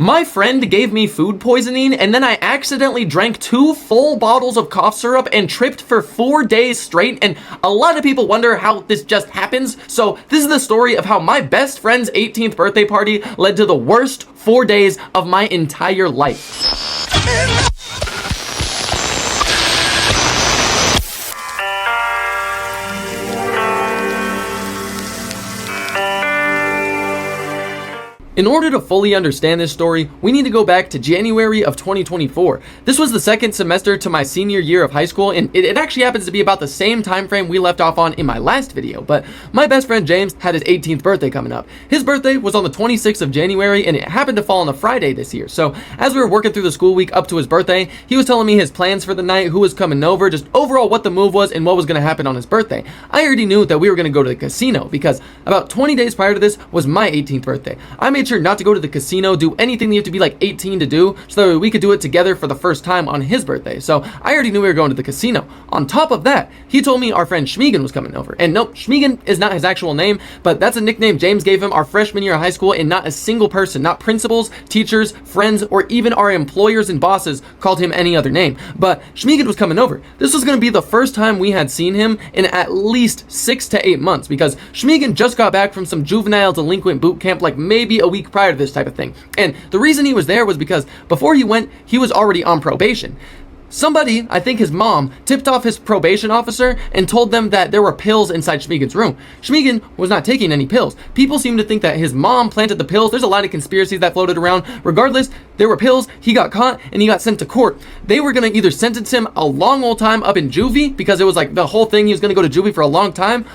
My friend gave me food poisoning, and then I accidentally drank 2 full bottles of cough syrup and tripped for 4 days straight, and a lot of people wonder how this just happens. So this is the story of how my best friend's 18th birthday party led to the worst 4 days of my entire life. In order to fully understand this story, we need to go back to January of 2024. This was the second semester to my senior year of high school, and it actually happens to be about the same time frame we left off on in my last video. But my best friend James had his 18th birthday coming up. His birthday was on the 26th of January, and it happened to fall on a Friday this year. So as we were working through the school week up to his birthday, he was telling me his plans for the night, who was coming over, just overall what the move was, and what was going to happen on his birthday. I already knew that we were going to go to the casino because about 20 days prior to this was my 18th birthday. I made sure not to go to the casino, do anything that you have to be like 18 to do, so that we could do it together for the first time on his birthday. So I already knew we were going to the casino. On top of that, he told me our friend Schmegan was coming over. And nope, Schmegan is not his actual name, but that's a nickname James gave him our freshman year of high school, and not a single person, not principals, teachers, friends, or even our employers and bosses called him any other name. But Schmegan was coming over. This was going to be the first time we had seen him in at least 6 to 8 months, because Schmegan just got back from some juvenile delinquent boot camp like maybe a week prior to this type of thing. And the reason he was there was because before he went, he was already on probation. Somebody, I think his mom, tipped off his probation officer and told them that there were pills inside Schmegan's room. Schmegan was not taking any pills. People seem to think that his mom planted the pills. There's a lot of conspiracies that floated around. Regardless, there were pills. He got caught and he got sent to court. They were going to either sentence him a long old time up in juvie, because it was like the whole thing, he was going to go to juvie for a long time,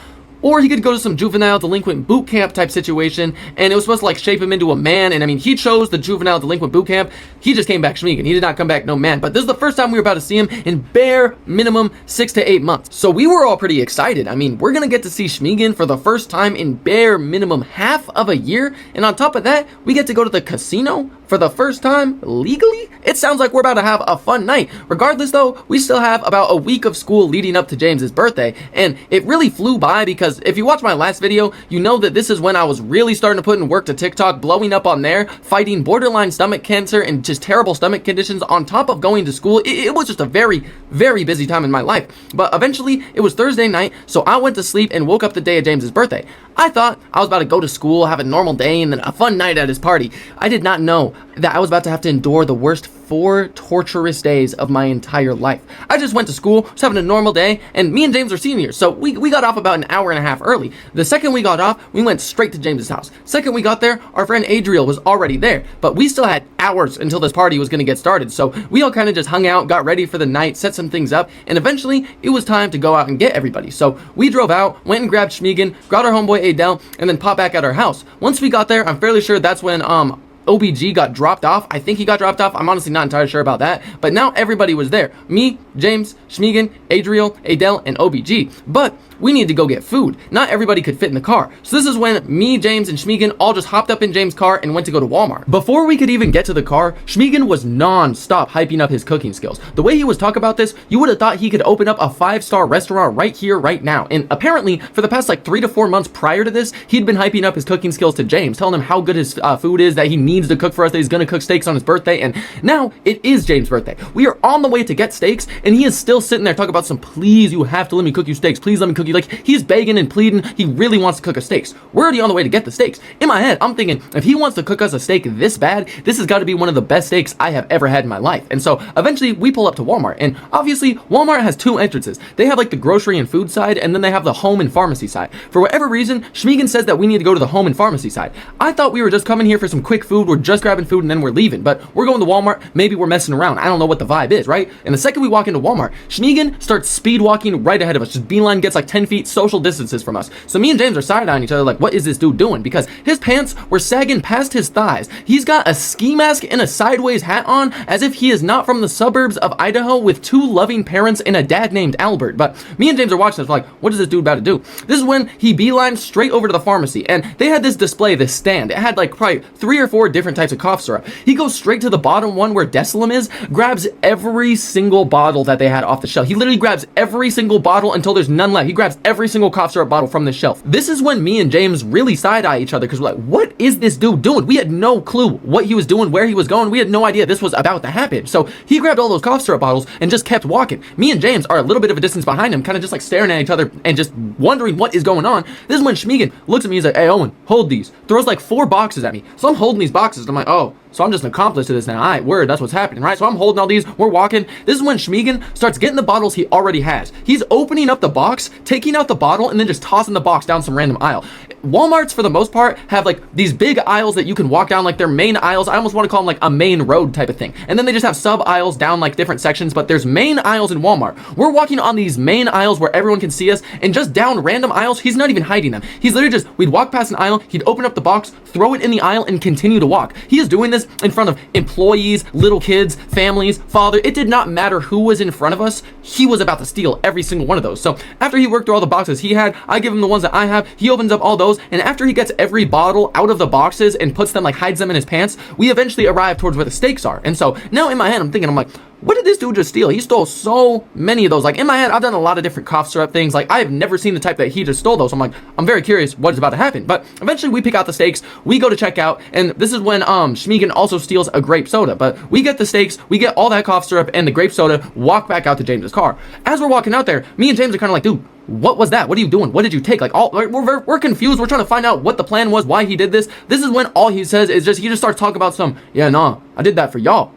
or he could go to some juvenile delinquent boot camp type situation, and it was supposed to like shape him into a man. And I mean, he chose the juvenile delinquent boot camp. He just came back Schmegan. He did not come back no man. But this is the first time we were about to see him in bare minimum 6 to 8 months. So we were all pretty excited. I mean, we're gonna get to see Schmegan for the first time in bare minimum half of a year, and on top of that, we get to go to the casino for the first time legally. It sounds like we're about to have a fun night. Regardless though, we still have about a week of school leading up to James's birthday, and it really flew by, because if you watch my last video, you know that this is when I was really starting to put in work to TikTok, blowing up on there, fighting borderline stomach cancer and just terrible stomach conditions on top of going to school. It was just a very, very busy time in my life. But eventually, it was Thursday night, so I went to sleep and woke up the day of James's birthday. I thought I was about to go to school, have a normal day, and then a fun night at his party. I did not know that I was about to have to endure the worst 4 torturous days of my entire life. I just went to school, was having a normal day, and me and James are seniors, so we got off about an hour and a half early. The second we got off, we went straight to James's house. Second we got there, our friend Adriel was already there, but we still had hours until this party was going to get started, so we all kind of just hung out, got ready for the night, set some things up, and eventually it was time to go out and get everybody. So we drove out, went and grabbed Schmegan, got our homeboy Adriel, and then popped back at our house. Once we got there, I'm fairly sure that's when OBG got dropped off. I think he got dropped off. I'm honestly not entirely sure about that. But now everybody was there. Me, James, Schmegan, Adriel, Adele, and OBG. But we needed to go get food. Not everybody could fit in the car. So this is when me, James, and Schmegan all just hopped up in James' car and went to go to Walmart. Before we could even get to the car, Schmegan was non-stop hyping up his cooking skills. The way he was talking about this, you would have thought he could open up a 5-star restaurant right here, right now. And apparently, for the past like 3 to 4 months prior to this, he'd been hyping up his cooking skills to James, telling him how good his food is, that he needs to cook for us, that he's gonna cook steaks on his birthday. And now it is James' birthday. We are on the way to get steaks, and he is still sitting there talking about some, please, you have to let me cook you steaks. Please let me cook you. Like, he's begging and pleading. He really wants to cook us steaks. We're already on the way to get the steaks. In my head, I'm thinking, if he wants to cook us a steak this bad, this has got to be one of the best steaks I have ever had in my life. And so eventually we pull up to Walmart, and obviously Walmart has 2 entrances. They have like the grocery and food side, and then they have the home and pharmacy side. For whatever reason, Schmegan says that we need to go to the home and pharmacy side. I thought we were just coming here for some quick food. We're just grabbing food and then we're leaving, but we're going to Walmart. Maybe we're messing around. I don't know what the vibe is, right? And the second we walk into Walmart, Schmegan starts speed walking right ahead of us. Just beeline, gets like 10 feet social distances from us. So me and James are side-eyeing each other like, what is this dude doing? Because his pants were sagging past his thighs. He's got a ski mask and a sideways hat on, as if he is not from the suburbs of Idaho with 2 loving parents and a dad named Albert. But me and James are watching this, we're like, what is this dude about to do? This is when he beelines straight over to the pharmacy, and they had this display, this stand. It had like probably 3 or 4 different types of cough syrup. He goes straight to the bottom one where Desilum is, grabs every single bottle that they had off the shelf. He literally grabs every single bottle until there's none left. He grabs grabs every single cough syrup bottle from the shelf. This is when me and James really side-eye each other because we're like, what is this dude doing? We had no clue what he was doing, where he was going. We had no idea this was about to happen. So he grabbed all those cough syrup bottles and just kept walking. Me and James are a little bit of a distance behind him, kind of just like staring at each other and just wondering what is going on. This is when Schmiegen looks at me, he's like, hey Owen, hold these. Throws like 4 boxes at me. So I'm holding these boxes and I'm like, oh, so I'm just an accomplice to this now. All right, word, that's what's happening, right? So I'm holding all these, we're walking. This is when Schmiegen starts getting the bottles he already has. He's opening up the box, taking out the bottle, and then just tossing the box down some random aisle. Walmarts, for the most part, have like these big aisles that you can walk down, like their main aisles. I almost want to call them like a main road type of thing. And then they just have sub aisles down like different sections, but there's main aisles in Walmart. We're walking on these main aisles where everyone can see us, and just down random aisles, he's not even hiding them. He's literally just, we'd walk past an aisle, he'd open up the box, throw it in the aisle, and continue to walk. He is doing this in front of employees, little kids, families, father. It did not matter who was in front of us. He was about to steal every single one of those. So after he worked through all the boxes he had, I give him the ones that I have. He opens up all those, and after he gets every bottle out of the boxes and puts them, like hides them in his pants, we eventually arrive towards where the stakes are. And so now in my head, I'm thinking, I'm like, what did this dude just steal? He stole so many of those. Like in my head, I've done a lot of different cough syrup things. Like I have never seen the type that he just stole those. So I'm like, I'm very curious what is about to happen. But eventually we pick out the steaks, we go to check out, and this is when Schmiegen also steals a grape soda. But we get the steaks, we get all that cough syrup and the grape soda, walk back out to James's car. As we're walking out there, me and James are kind of like, dude, what was that? What are you doing? What did you take? Like, we're confused. We're trying to find out what the plan was, why he did this. This is when all he says is he just starts talking about yeah, nah, I did that for y'all.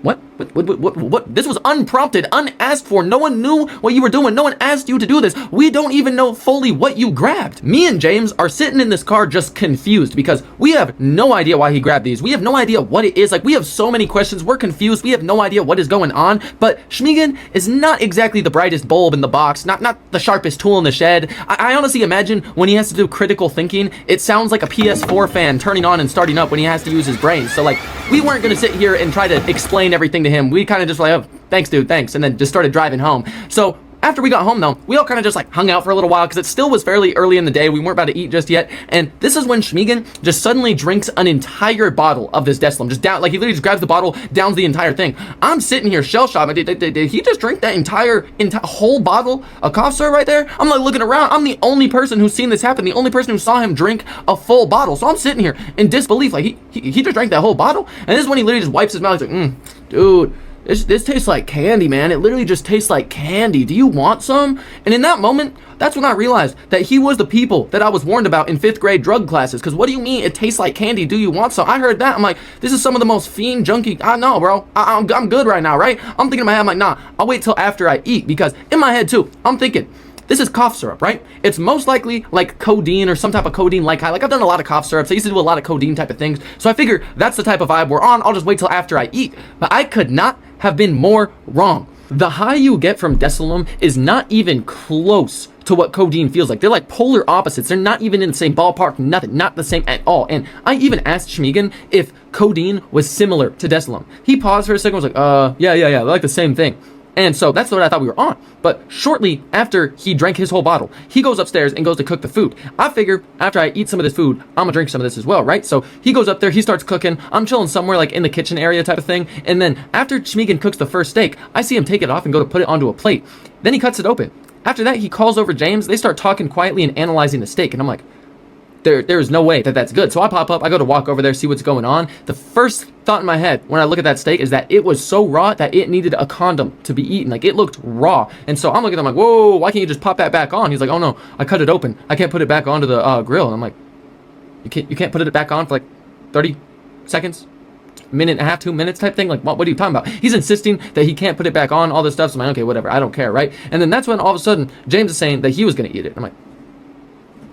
What? This was unprompted, unasked for. No one knew what you were doing. No one asked you to do this. We don't even know fully what you grabbed. Me and James are sitting in this car just confused because we have no idea why he grabbed these. We have no idea what it is. Like, we have so many questions. We're confused. We have no idea what is going on. But Schmiegen is not exactly the brightest bulb in the box, not the sharpest tool in the shed. I honestly imagine when he has to do critical thinking, it sounds like a PS4 fan turning on and starting up when he has to use his brain. So, like, we weren't going to sit here and try to explain everything to him. We kind of just like, oh, thanks dude, thanks, and then just started driving home. So after we got home though, we all kind of just like hung out for a little while because it still was fairly early in the day. We weren't about to eat just yet, and this is when Schmiegen just suddenly drinks an entire bottle of this Deslam, just down, like he literally just grabs the bottle, downs the entire thing. I'm sitting here shell shocked. Did he just drink that entire whole bottle of cough syrup right there? I'm like looking around. I'm the only person who's seen this happen, the only person who saw him drink a full bottle. So I'm sitting here in disbelief, like he just drank that whole bottle. And this is when he literally just wipes his mouth. He's like, dude, this tastes like candy, man. It literally just tastes like candy. Do you want some? And in that moment, that's when I realized that he was the people that I was warned about in 5th grade drug classes. Because what do you mean it tastes like candy? Do you want some? I heard that. I'm like, this is some of the most fiend junky. I know, bro. I'm good right now, right? I'm thinking in my head, I'm like, nah, I'll wait till after I eat. Because in my head, too, I'm thinking, this is cough syrup, right? It's most likely like codeine or some type of codeine-like high. Like I've done a lot of cough syrups. I used to do a lot of codeine type of things. So I figure that's the type of vibe we're on. I'll just wait till after I eat. But I could not have been more wrong. The high you get from Deslam is not even close to what codeine feels like. They're like polar opposites. They're not even in the same ballpark, nothing, not the same at all. And I even asked Schmiegen if codeine was similar to Deslam. He paused for a second, was like, yeah, they're like the same thing. And so that's what I thought we were on. But shortly after he drank his whole bottle, he goes upstairs and goes to cook the food. I figure after I eat some of this food, I'm gonna drink some of this as well, right? So he goes up there, he starts cooking. I'm chilling somewhere like in the kitchen area type of thing. And then after Schmiegen cooks the first steak, I see him take it off and go to put it onto a plate. Then he cuts it open. After that, he calls over James. They start talking quietly and analyzing the steak. And I'm like, there is no way that that's good. So I pop up, I go to walk over there, see what's going on. The first thought in my head when I look at that steak is that it was so raw that it needed a condom to be eaten. Like it looked raw. And so I'm looking at him like, whoa, why can't you just pop that back on? He's like, oh no, I cut it open. I can't put it back onto the grill. And I'm like, you can't put it back on for like 30 seconds? Minute and a half, 2 minutes type thing? Like, what are you talking about? He's insisting that he can't put it back on, all this stuff. So I'm like, okay, whatever, I don't care, right? And then that's when all of a sudden James is saying that he was gonna eat it. I'm like,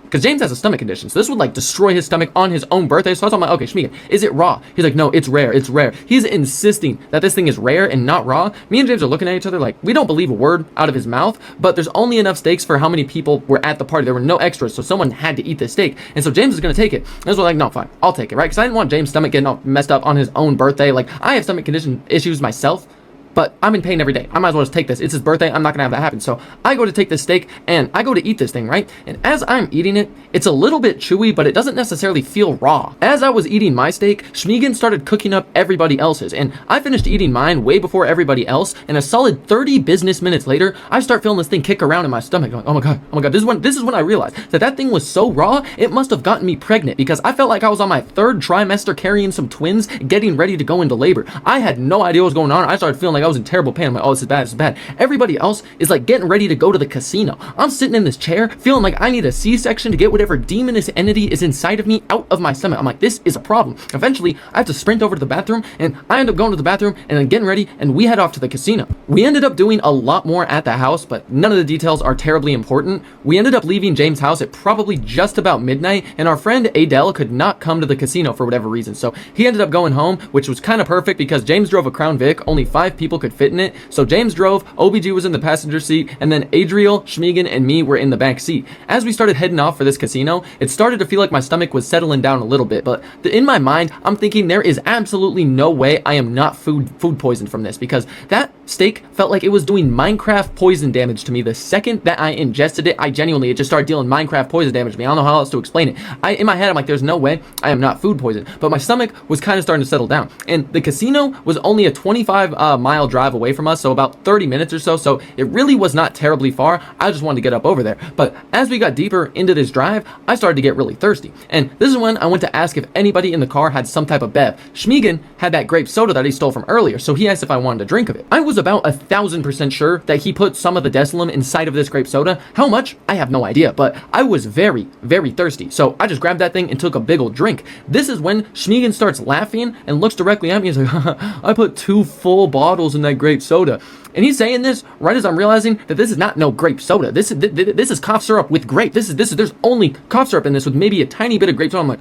because James has a stomach condition, so this would like destroy his stomach on his own birthday. So I was like, okay, Schmiegen, is it raw? He's like, no, it's rare, it's rare. He's insisting that this thing is rare and not raw. Me and James are looking at each other like, we don't believe a word out of his mouth, but there's only enough steaks for how many people were at the party. There were no extras, so someone had to eat this steak. And so James is gonna take it. And so we're like, no, fine, I'll take it, right? Because I didn't want James' stomach getting all messed up on his own birthday. Like, I have stomach condition issues myself, but I'm in pain every day. I might as well just take this. It's his birthday. I'm not gonna have that happen. So I go to take this steak and I go to eat this thing, right? And as I'm eating it, it's a little bit chewy, but it doesn't necessarily feel raw. As I was eating my steak, Schmegan started cooking up everybody else's, and I finished eating mine way before everybody else, and a solid 30 business minutes later, I start feeling this thing kick around in my stomach, going, oh my god, this is when I realized that thing was so raw, it must have gotten me pregnant, because I felt like I was on my 3rd trimester carrying some twins, getting ready to go into labor. I had no idea what was going on. I started feeling like I was in terrible pain. I'm like, oh, this is bad, this is bad. Everybody else is like getting ready to go to the casino. I'm sitting in this chair, feeling like I need a C-section to get whatever demonous entity is inside of me out of my stomach. I'm like, this is a problem. Eventually, I have to sprint over to the bathroom, and I end up going to the bathroom and then getting ready, and we head off to the casino. We ended up doing a lot more at the house, but none of the details are terribly important. We ended up leaving James' house at probably just about midnight, and our friend Adriel could not come to the casino for whatever reason, so he ended up going home, which was kind of perfect because James drove a Crown Vic, only 5 people could fit in it, so James drove, OBG was in the passenger seat, and then Adriel, Schmegan, and me were in the back seat. As we started heading off for this casino, it started to feel like my stomach was settling down a little bit, but in my mind, I'm thinking there is absolutely no way I am not food poisoned from this, because that steak felt like it was doing Minecraft poison damage to me the second that I ingested it. It just started dealing Minecraft poison damage to me. I don't know how else to explain it. In my head, I'm like, there's no way I am not food poisoned, but my stomach was kind of starting to settle down, and the casino was only a 25-mile drive away from us, so about 30 minutes or so, so it really was not terribly far. I just wanted to get up over there, but as we got deeper into this drive, I started to get really thirsty, and this is when I went to ask if anybody in the car had some type of bev. Schmegan had that grape soda that he stole from earlier, so he asked if I wanted a drink of it. I was about 1,000% sure that he put some of the Desilum inside of this grape soda. How much? I have no idea, but I was very, very thirsty, so I just grabbed that thing and took a big old drink. This is when Schmegan starts laughing and looks directly at me and is like, I put 2 full bottles in that grape soda. And he's saying this right as I'm realizing that this is not no grape soda. This is cough syrup with grape. There's only cough syrup in this with maybe a tiny bit of grape soda. I'm like,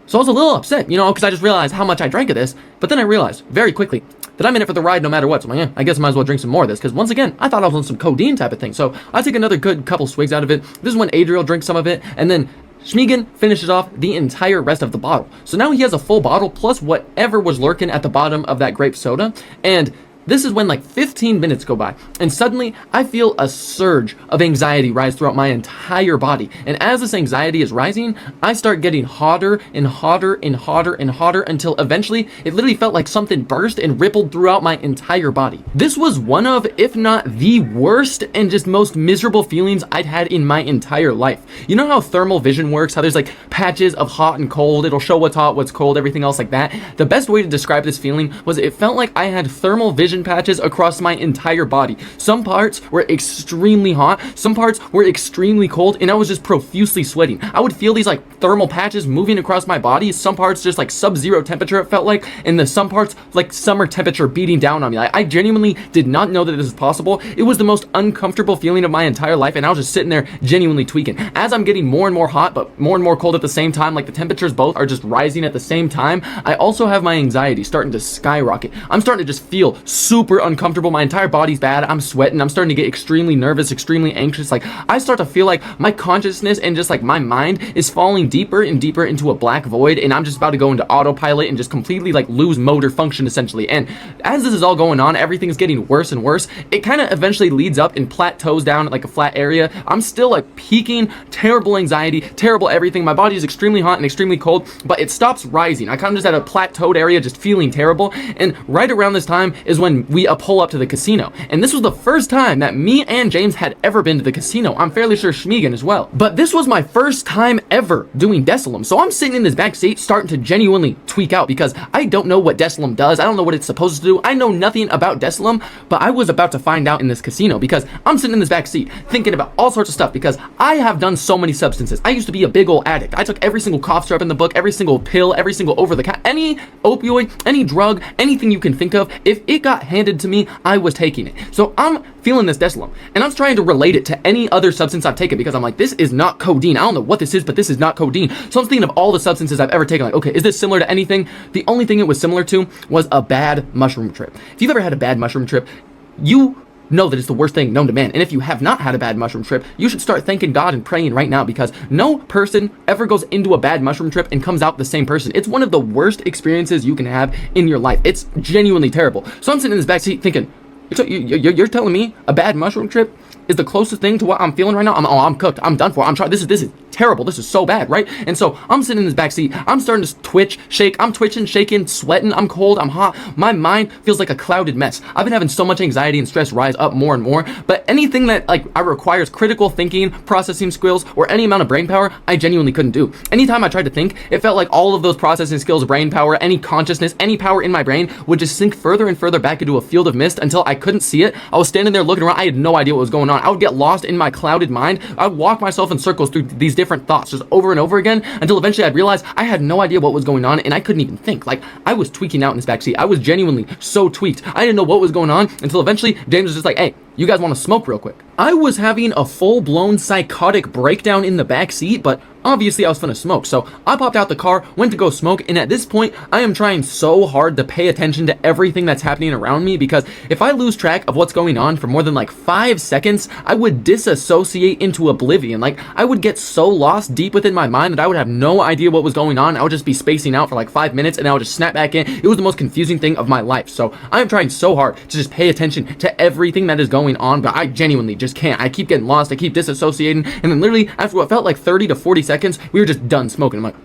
so I was a little upset, you know, because I just realized how much I drank of this. But then I realized very quickly that I'm in it for the ride no matter what. So I'm like, yeah, I guess I might as well drink some more of this, because once again, I thought I was on some codeine type of thing. So I take another good couple swigs out of it. This is when Adriel drinks some of it, and then Schmegan finishes off the entire rest of the bottle. So now he has a full bottle plus whatever was lurking at the bottom of that grape soda, and this is when like 15 minutes go by, and suddenly I feel a surge of anxiety rise throughout my entire body. And as this anxiety is rising, I start getting hotter and hotter and hotter and hotter until eventually it literally felt like something burst and rippled throughout my entire body. This was one of, if not the worst and just most miserable feelings I'd had in my entire life. You know how thermal vision works, how there's like patches of hot and cold, it'll show what's hot, what's cold, everything else like that. The best way to describe this feeling was it felt like I had thermal vision patches across my entire body. Some parts were extremely hot, some parts were extremely cold, and I was just profusely sweating. I would feel these like thermal patches moving across my body, some parts just like sub-zero temperature it felt like, and the some parts like summer temperature beating down on me. I genuinely did not know that this was possible. It was the most uncomfortable feeling of my entire life, and I was just sitting there genuinely tweaking. As I'm getting more and more hot, but more and more cold at the same time, like the temperatures both are just rising at the same time, I also have my anxiety starting to skyrocket. I'm starting to just feel super uncomfortable. My entire body's bad. I'm sweating. I'm starting to get extremely nervous, extremely anxious. Like I start to feel like my consciousness and just like my mind is falling deeper and deeper into a black void, and I'm just about to go into autopilot and just completely like lose motor function essentially. And as this is all going on, everything's getting worse and worse. It kind of eventually leads up and plateaus down at like a flat area. I'm still like peaking, terrible anxiety, terrible everything. My body is extremely hot and extremely cold, but it stops rising. I kind of just at a plateaued area, just feeling terrible. And right around this time is when we pull up to the casino. And this was the first time that me and James had ever been to the casino. I'm fairly sure Schmegan as well. But this was my first time ever doing Desilum. So I'm sitting in this back seat starting to genuinely tweak out because I don't know what Desilum does. I don't know what it's supposed to do. I know nothing about Desilum, but I was about to find out in this casino because I'm sitting in this back seat thinking about all sorts of stuff because I have done so many substances. I used to be a big old addict. I took every single cough syrup in the book, every single pill, every single over-the-counter, any opioid, any drug, anything you can think of. If it got handed to me, I was taking it. So I'm feeling this Desilum, and I'm trying to relate it to any other substance I've taken because I'm like, this is not codeine. I don't know what this is, but this is not codeine. So I'm thinking of all the substances I've ever taken. Like, okay, is this similar to anything? The only thing it was similar to was a bad mushroom trip. If you've ever had a bad mushroom trip, you know that it's the worst thing known to man. And if you have not had a bad mushroom trip, you should start thanking God and praying right now, because no person ever goes into a bad mushroom trip and comes out the same person. It's one of the worst experiences you can have in your life. It's genuinely terrible. So I'm sitting in this back seat thinking, you're telling me a bad mushroom trip is the closest thing to what I'm feeling right now? I'm cooked. I'm done for. I'm trying. This is terrible. This is so bad, right? And so I'm sitting in this back seat. I'm starting to twitch, shake. I'm twitching, shaking, sweating. I'm cold. I'm hot. My mind feels like a clouded mess. I've been having so much anxiety and stress rise up more and more. But anything that requires critical thinking, processing skills, or any amount of brain power, I genuinely couldn't do. Anytime I tried to think, it felt like all of those processing skills, brain power, any consciousness, any power in my brain would just sink further and further back into a field of mist until I couldn't see it. I was standing there looking around. I had no idea what was going on. I would get lost in my clouded mind. I would walk myself in circles through these different thoughts just over and over again until eventually I'd realize I had no idea what was going on, and I couldn't even think. Like, I was tweaking out in this backseat. I was genuinely so tweaked. I didn't know what was going on until eventually James was just like, hey, you guys want to smoke real quick? I was having a full-blown psychotic breakdown in the back seat, but obviously I was finna smoke. So I popped out the car, went to go smoke, and at this point, I am trying so hard to pay attention to everything that's happening around me, because if I lose track of what's going on for more than like 5 seconds, I would disassociate into oblivion. Like, I would get so lost deep within my mind that I would have no idea what was going on. I would just be spacing out for like 5 minutes, and I would just snap back in. It was the most confusing thing of my life. So I am trying so hard to just pay attention to everything that is going on, but I genuinely just can't. I keep getting lost. I keep disassociating. And then literally after what felt like 30 to 40 seconds, we were just done smoking. I'm like,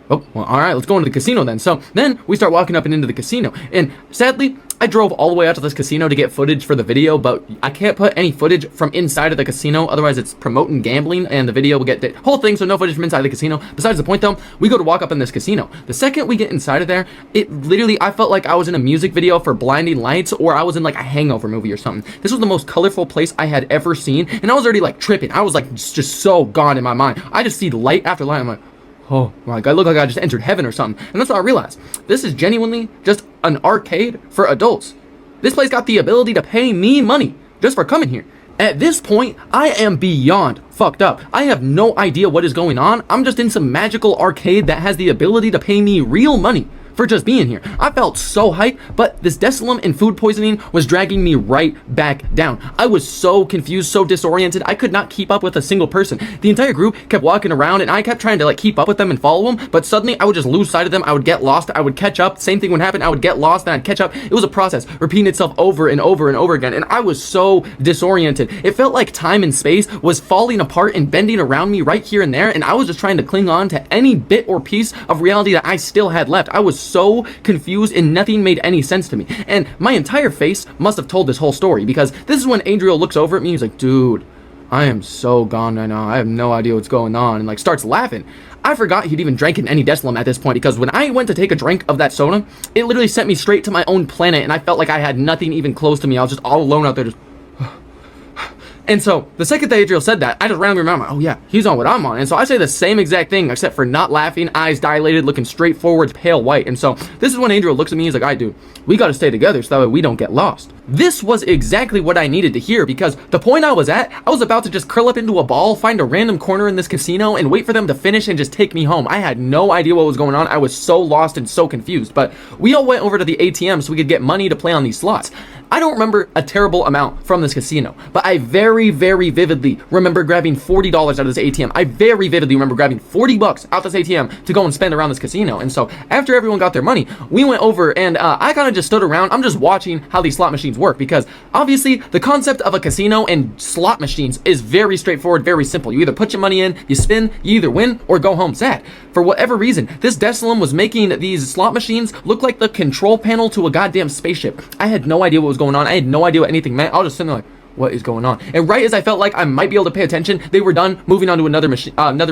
oh, well, all right, let's go into the casino then. So then we start walking up and into the casino. And sadly, I drove all the way out to this casino to get footage for the video, but I can't put any footage from inside of the casino. Otherwise, it's promoting gambling, and the video will get the whole thing, so no footage from inside the casino. Besides the point, though, we go to walk up in this casino. The second we get inside of there, it literally, I felt like I was in a music video for Blinding Lights, or I was in like a Hangover movie or something. This was the most colorful place I had ever seen, and I was already like tripping. I was like just so gone in my mind. I just see light after light. I'm like, oh my God, I look like I just entered heaven or something. And that's what I realized. This is genuinely just an arcade for adults. This place got the ability to pay me money just for coming here. At this point, I am beyond fucked up. I have no idea what is going on. I'm just in some magical arcade that has the ability to pay me real money for just being here. I felt so hyped, but this desolum and food poisoning was dragging me right back down. I was so confused, so disoriented. I could not keep up with a single person. The entire group kept walking around, and I kept trying to like keep up with them and follow them, but suddenly I would just lose sight of them. I would get lost. I would catch up. Same thing would happen. I would get lost, and I'd catch up. It was a process repeating itself over and over and over again, and I was so disoriented. It felt like time and space was falling apart and bending around me right here and there, and I was just trying to cling on to any bit or piece of reality that I still had left. I was so confused, and nothing made any sense to me. And my entire face must have told this whole story, because this is when Adriel looks over at me. He's like, dude, I am so gone right now. I have no idea what's going on, and like starts laughing. I forgot he'd even drank any Desolum at this point, because when I went to take a drink of that soda, it literally sent me straight to my own planet, and I felt like I had nothing even close to me. I was just all alone out there just and so the second that Adriel said that, I just randomly remember, oh yeah, he's on what I'm on. And so I say the same exact thing, except for not laughing, eyes dilated, looking straight forwards, pale white. And so this is when Adriel looks at me, he's like, all right, dude, we got to stay together so that way we don't get lost. This was exactly what I needed to hear, because the point I was at, I was about to just curl up into a ball, find a random corner in this casino, and wait for them to finish and just take me home. I had no idea what was going on. I was so lost and so confused. But we all went over to the ATM so we could get money to play on these slots. I don't remember a terrible amount from this casino, but I very, very vividly remember grabbing $40 out of this ATM. I very vividly remember grabbing $40 out this ATM to go and spend around this casino. And so after everyone got their money, we went over, and I kind of just stood around. I'm just watching how these slot machines work, because obviously the concept of a casino and slot machines is very straightforward, very simple. You either put your money in, you spin, you either win or go home sad. For whatever reason, this Desolum was making these slot machines look like the control panel to a goddamn spaceship. I had no idea what was going on. I had no idea what anything meant. I was just sitting there like, what is going on? And right as I felt like I might be able to pay attention, they were done moving on to another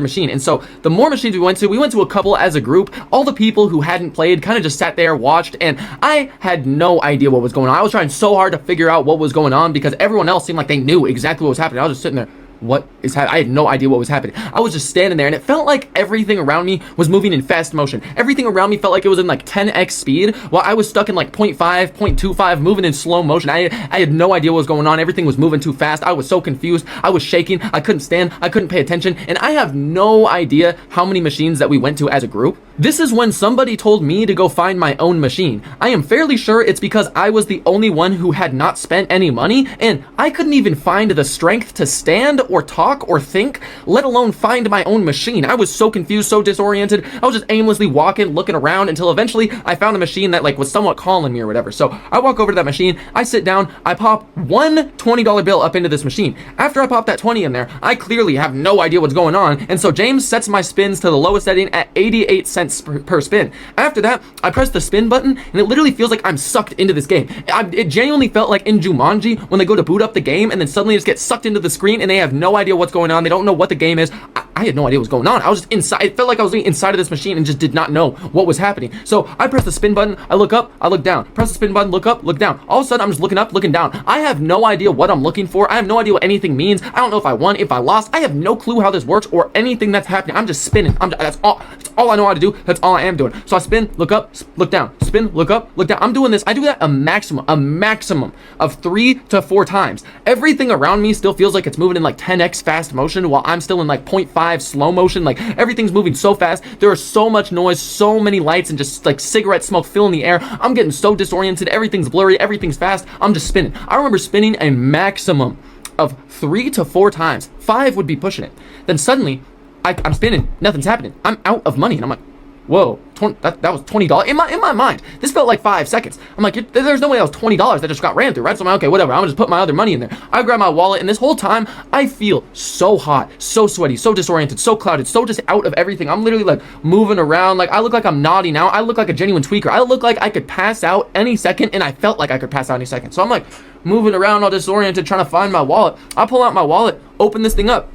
machine. And so the more machines we went to a couple as a group. All the people who hadn't played kind of just sat there, watched, and I had no idea what was going on. I was trying so hard to figure out what was going on, because everyone else seemed like they knew exactly what was happening. I was just sitting there, what is happening? I had no idea what was happening. I was just standing there, and it felt like everything around me was moving in fast motion. Everything around me felt like it was in like 10x speed, while I was stuck in like 0.5, 0.25, moving in slow motion. I had no idea what was going on. Everything was moving too fast. I was so confused. I was shaking. I couldn't stand. I couldn't pay attention. And I have no idea how many machines that we went to as a group. This is when somebody told me to go find my own machine. I am fairly sure it's because I was the only one who had not spent any money, and I couldn't even find the strength to stand or talk or think, let alone find my own machine. I was so confused, so disoriented. I was just aimlessly walking, looking around until eventually I found a machine that like was somewhat calling me or whatever. So I walk over to that machine, I sit down, I pop one $20 bill up into this machine. After I pop that 20 in there, I clearly have no idea what's going on, and so James sets my spins to the lowest setting at 88 cents per spin. After that, I press the spin button, and it literally feels like I'm sucked into this game. It genuinely felt like in Jumanji when they go to boot up the game and then suddenly just get sucked into the screen and they have no idea what's going on. They don't know what the game is. I had no idea what was going on. I was just inside. It felt like I was inside of this machine and just did not know what was happening. So I press the spin button, I look up, I look down. Press the spin button, look up, look down. All of a sudden, I'm just looking up, looking down. I have no idea what I'm looking for. I have no idea what anything means. I don't know if I won, if I lost. I have no clue how this works or anything that's happening. I'm just spinning. That's all I know how to do. That's all I am doing. So I spin, look up, look down, spin, look up, look down. I'm doing this. I do that a maximum of 3 to 4 times. Everything around me still feels like it's moving in like 10x fast motion while I'm still in like 0.5 slow motion. Like everything's moving so fast. There is so much noise, so many lights, and just like cigarette smoke filling the air. I'm getting so disoriented. Everything's blurry. Everything's fast. I'm just spinning. I remember spinning a maximum of 3 to 4 times. 5 would be pushing it. Then suddenly, I'm spinning. Nothing's happening. I'm out of money, and I'm like, whoa, that was $20. In my mind, this felt like 5 seconds. I'm like, there's no way that was $20 that just got ran through, right? So I'm like, okay, whatever. I'm gonna just put my other money in there. I grab my wallet, and this whole time, I feel so hot, so sweaty, so disoriented, so clouded, so just out of everything. I'm literally like moving around. Like I look like I'm nodding out. I look like a genuine tweaker. I look like I could pass out any second, and I felt like I could pass out any second. So I'm like moving around all disoriented, trying to find my wallet. I pull out my wallet, open this thing up.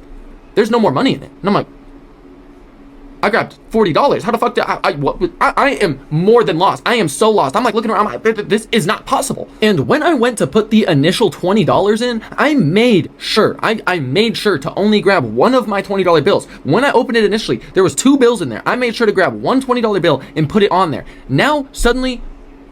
There's no more money in it. And I'm like, I grabbed $40. How the fuck did I am more than lost. I am so lost. I'm like looking around. I'm like, this is not possible. And when I went to put the initial $20 in, I made sure to only grab one of my $20 bills. When I opened it initially, there was 2 bills in there. I made sure to grab one $20 bill and put it on there. Now, suddenly,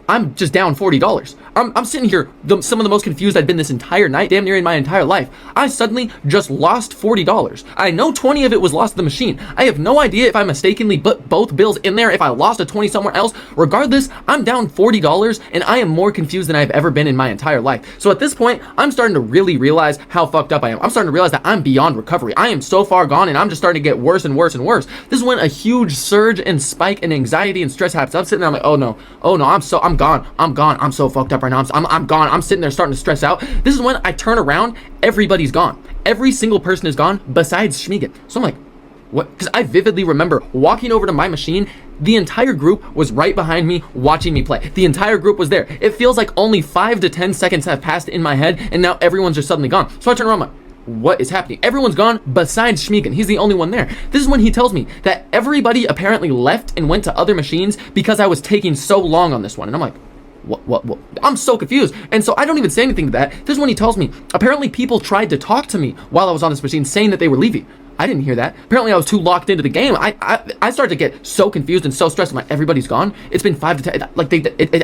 I'm just down $40. I'm sitting here, some of the most confused I'd been this entire night, damn near in my entire life. I suddenly just lost $40. I know 20 of it was lost to the machine. I have no idea if I mistakenly put both bills in there, if I lost a 20 somewhere else. Regardless, I'm down $40, and I am more confused than I've ever been in my entire life. So at this point, I'm starting to really realize how fucked up I am. I'm starting to realize that I'm beyond recovery. I am so far gone, and I'm just starting to get worse and worse and worse. This is when a huge surge and spike in anxiety and stress happens. I'm sitting there, I'm like, oh no, I'm gone. I'm so fucked up right now. I'm gone. I'm sitting there starting to stress out. This is when I turn around, everybody's gone. Every single person is gone besides Schmiegen. So I'm like, what? Because I vividly remember walking over to my machine. The entire group was right behind me watching me play. The entire group was there. It feels like only 5 to 10 seconds have passed in my head, and now everyone's just suddenly gone. So I turn around, I'm like, what is happening? Everyone's gone besides Schmiegen. He's the only one there. This is when he tells me that everybody apparently left and went to other machines because I was taking so long on this one. And I'm like, what? I'm so confused. And so I don't even say anything to that. This is when he tells me, apparently people tried to talk to me while I was on this machine saying that they were leaving. I didn't hear that. Apparently I was too locked into the game. I started to get so confused and so stressed. I'm like, everybody's gone. It's been 5 to 10. Like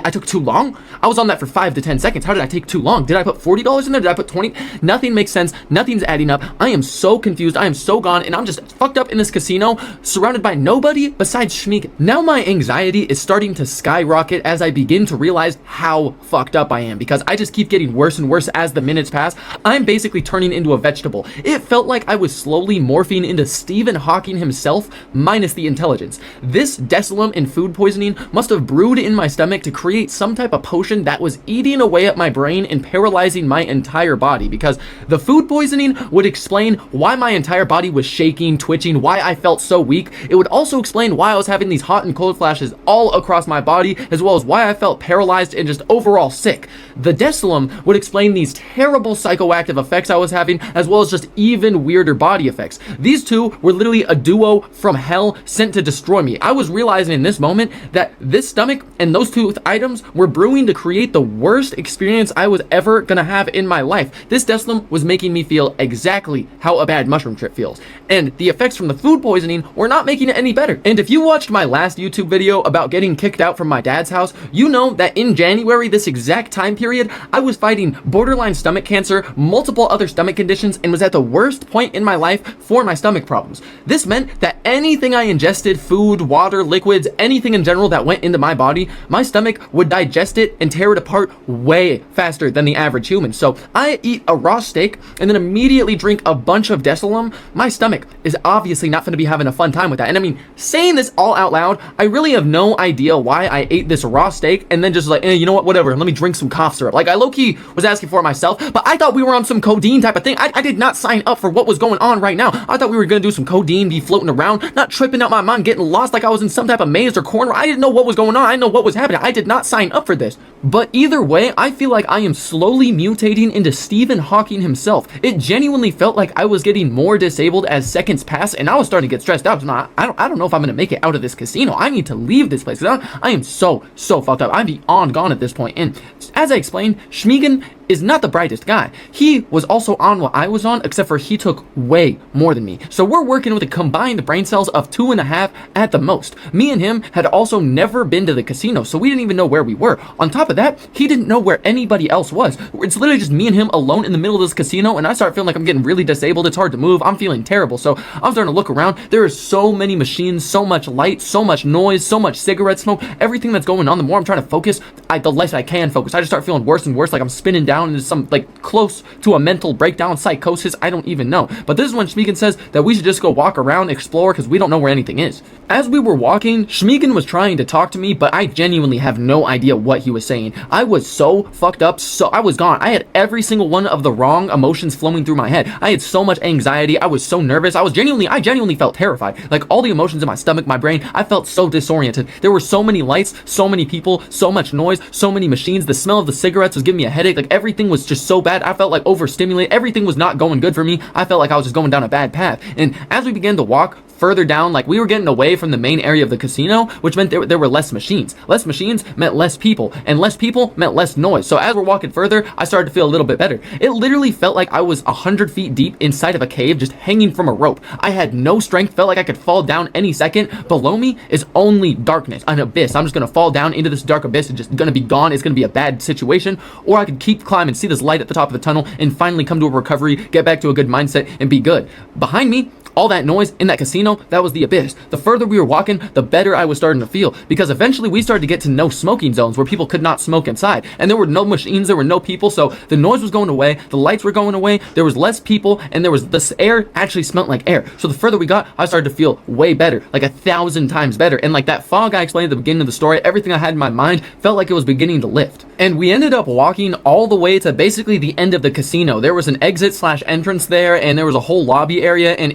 I took too long. I was on that for 5 to 10 seconds. How did I take too long? Did I put $40 in there? Did I put 20? Nothing makes sense. Nothing's adding up. I am so confused. I am so gone. And I'm just fucked up in this casino, surrounded by nobody besides Schmiegen. Now my anxiety is starting to skyrocket as I begin to realize how fucked up I am, because I just keep getting worse and worse as the minutes pass. I'm basically turning into a vegetable. It felt like I was slowly morphing into Stephen Hawking himself, minus the intelligence. This Desolum and food poisoning must have brewed in my stomach to create some type of potion that was eating away at my brain and paralyzing my entire body, because the food poisoning would explain why my entire body was shaking, twitching, why I felt so weak. It would also explain why I was having these hot and cold flashes all across my body, as well as why I felt paralyzed and just overall sick. The Desolum would explain these terrible psychoactive effects I was having, as well as just even weirder body effects. These two were literally a duo from hell sent to destroy me. I was realizing in this moment that this stomach and those two items were brewing to create the worst experience I was ever gonna have in my life. This Desolum was making me feel exactly how a bad mushroom trip feels. And the effects from the food poisoning were not making it any better. And if you watched my last YouTube video about getting kicked out from my dad's house, you know that in January, this exact time period, I was fighting borderline stomach cancer, multiple other stomach conditions, and was at the worst point in my life for for my stomach problems. This meant that anything I ingested, food, water, liquids, anything in general that went into my body, my stomach would digest it and tear it apart way faster than the average human. So I eat a raw steak and then immediately drink a bunch of Desilum. My stomach is obviously not going to be having a fun time with that. And I mean, saying this all out loud, I really have no idea why I ate this raw steak and then just like, you know what, whatever, let me drink some cough syrup. Like, I low-key was asking for it myself, but I thought we were on some codeine type of thing. I did not sign up for what was going on right now. I thought we were gonna do some codeine, be floating around, not tripping out my mind, getting lost like I was in some type of maze or corner. I didn't know what was going on. I didn't know what was happening. I did not sign up for this. But either way, I feel like I am slowly mutating into Stephen Hawking himself. It genuinely felt like I was getting more disabled as seconds passed, and I was starting to get stressed out. I don't know if I'm gonna make it out of this casino. I need to leave this place. I am so fucked up. I'm beyond gone at this point. And as I explained, Schmiegen is not the brightest guy. He was also on what I was on, except for he took way more than me. So we're working with a combined brain cells of 2.5 at the most. Me and him had also never been to the casino, so we didn't even know where we were. On top of that, he didn't know where anybody else was. It's literally just me and him alone in the middle of this casino, and I start feeling like I'm getting really disabled. It's hard to move. I'm feeling terrible. So I'm starting to look around. There are so many machines, so much light, so much noise, so much cigarette smoke, everything that's going on. The more I'm trying to focus, the less I can focus. I just start feeling worse and worse, like I'm spinning down into some, like, close to a mental breakdown, psychosis. I don't even know. But this is when Schmiegen says that we should just go walk around, explore, because we don't know where anything is. As we were walking, Schmiegen was trying to talk to me, but I genuinely have no idea what he was saying. I was so fucked up, so I was gone. I had every single one of the wrong emotions flowing through my head. I had so much anxiety. I was so nervous. I genuinely felt terrified. Like, all the emotions in my stomach, my brain, I felt so disoriented. There were so many lights, so many people, so much noise, so many machines. The smell of the cigarettes was giving me a headache. Like, everything was just so bad. I felt like overstimulated. Everything was not going good for me. I felt like I was just going down a bad path. And as we began to walk further down, like, we were getting away from the main area of the casino, which meant there were less machines. Less machines meant less people, and less people meant less noise. So as we're walking further, I started to feel a little bit better. It literally felt like I was 100 feet deep inside of a cave, just hanging from a rope. I had no strength, felt like I could fall down any second. Below me is only darkness, an abyss. I'm just gonna fall down into this dark abyss and just gonna be gone. It's gonna be a bad situation. Or I could keep climbing, see this light at the top of the tunnel, and finally come to a recovery, get back to a good mindset, and be good. Behind me, all that noise in that casino, that was the abyss. The further we were walking, the better I was starting to feel, because eventually we started to get to no smoking zones where people could not smoke inside, and there were no machines, there were no people, so the noise was going away, the lights were going away, there was less people, and this air actually smelled like air. So the further we got, I started to feel way better, like 1,000 times better. And like that fog I explained at the beginning of the story, everything I had in my mind felt like it was beginning to lift. And we ended up walking all the way to basically the end of the casino. There was an exit / entrance there, and there was a whole lobby area, and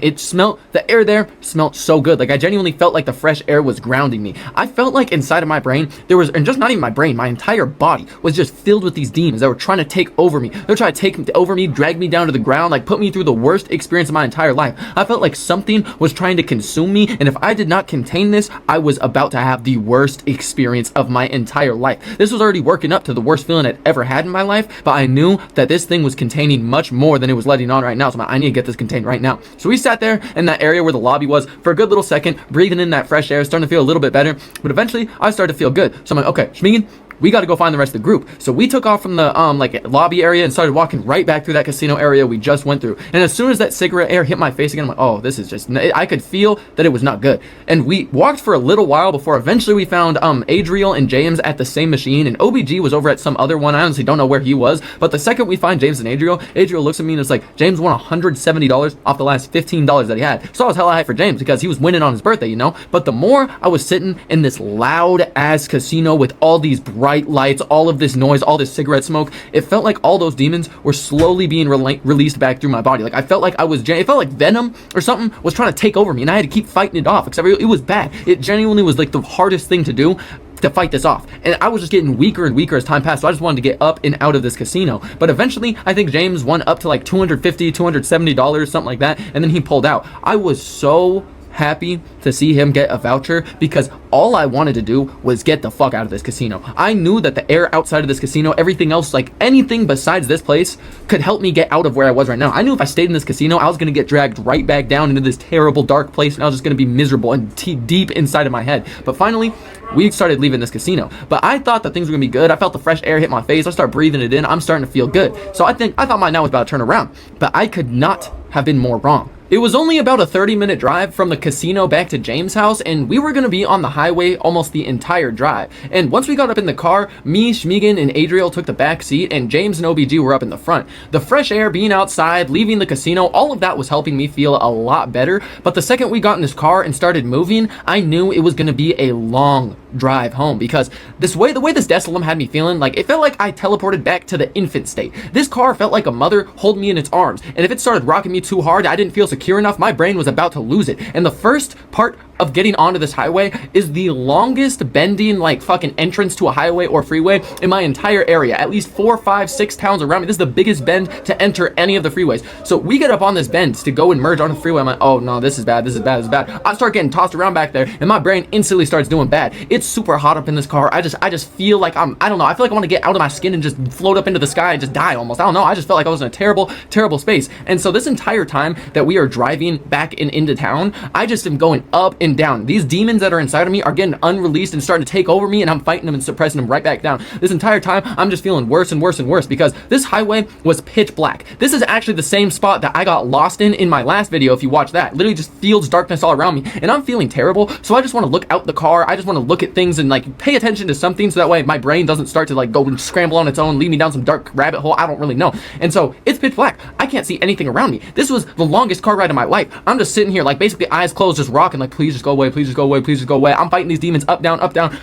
the air there smelled so good. Like, I genuinely felt like the fresh air was grounding me. I felt like inside of my brain, and just not even my brain, my entire body was just filled with these demons that were trying to take over me. They're trying to take over me, drag me down to the ground, like put me through the worst experience of my entire life. I felt like something was trying to consume me, and if I did not contain this, I was about to have the worst experience of my entire life. This was already working up to the worst feeling I'd ever had in my life, but I knew that this thing was containing much more than it was letting on right now, so I need to get this contained right now. So we sat there in that area where the lobby was for a good little second, breathing in that fresh air, starting to feel a little bit better, but eventually I started to feel good. So I'm like, okay, Schmiegen, we got to go find the rest of the group. So we took off from the lobby area and started walking right back through that casino area we just went through. And as soon as that cigarette air hit my face again, I'm like, oh, this is just, I could feel that it was not good. And we walked for a little while before eventually we found Adriel and James at the same machine, and OBG was over at some other one. I honestly don't know where he was, but the second we find James and Adriel looks at me and it's like, James won $170 off the last $15 that he had. So I was hella high for James because he was winning on his birthday, you know? But the more I was sitting in this loud ass casino with all these bright lights, all of this noise, all this cigarette smoke, it felt like all those demons were slowly being released back through my body. Like, I felt like it felt like venom or something was trying to take over me, and I had to keep fighting it off, because it was bad. It genuinely was like the hardest thing to do, to fight this off, and I was just getting weaker and weaker as time passed. So I just wanted to get up and out of this casino. But eventually I think James won up to like $250, $270, something like that, and then he pulled out. I was so happy to see him get a voucher, because all I wanted to do was get the fuck out of this casino. I knew that the air outside of this casino, everything else, like anything besides this place, could help me get out of where I was right now. I knew if I stayed in this casino, I was going to get dragged right back down into this terrible dark place, and I was just going to be miserable and deep inside of my head. But finally, we started leaving this casino. But I thought that things were going to be good. I felt the fresh air hit my face. I started breathing it in. I'm starting to feel good. So I thought my night was about to turn around. But I could not have been more wrong. It was only about a 30-minute drive from the casino back to James' house, and we were going to be on the highway almost the entire drive. And once we got up in the car, me, Schmiegen, and Adriel took the back seat, and James and OBG were up in the front. The fresh air, being outside, leaving the casino, all of that was helping me feel a lot better. But the second we got in this car and started moving, I knew it was going to be a long drive home, because the way this Desolum had me feeling, like, it felt like I teleported back to the infant state. This car felt like a mother holding me in its arms, and if it started rocking me too hard, I didn't feel secure enough, my brain was about to lose it. And the first part of getting onto this highway is the longest bending, like, fucking entrance to a highway or freeway in my entire area. At least 4, 5, 6 towns around me. This is the biggest bend to enter any of the freeways. So we get up on this bend to go and merge on the freeway. I'm like, oh no, this is bad, this is bad, this is bad. I start getting tossed around back there, and my brain instantly starts doing bad. It's super hot up in this car. I just feel like I don't know, I feel like I want to get out of my skin and just float up into the sky and just die almost. I don't know, I just felt like I was in a terrible, terrible space. And so this entire time that we are driving back into town, I just am going up and down. These demons that are inside of me are getting unreleased and starting to take over me, and I'm fighting them and suppressing them right back down. This entire time, I'm just feeling worse and worse and worse, because this highway was pitch black. This is actually the same spot that I got lost in my last video, if you watch that. Literally just fields, darkness all around me, and I'm feeling terrible, so I just want to look out the car. I just want to look at things and, like, pay attention to something, so that way my brain doesn't start to, like, go and scramble on its own, lead me down some dark rabbit hole. I don't really know. And so it's pitch black. I can't see anything around me. This was the longest car ride of my life. I'm just sitting here, like, basically eyes closed, just rocking, like, please just go away, please just go away, please just go away. I'm fighting these demons up, down,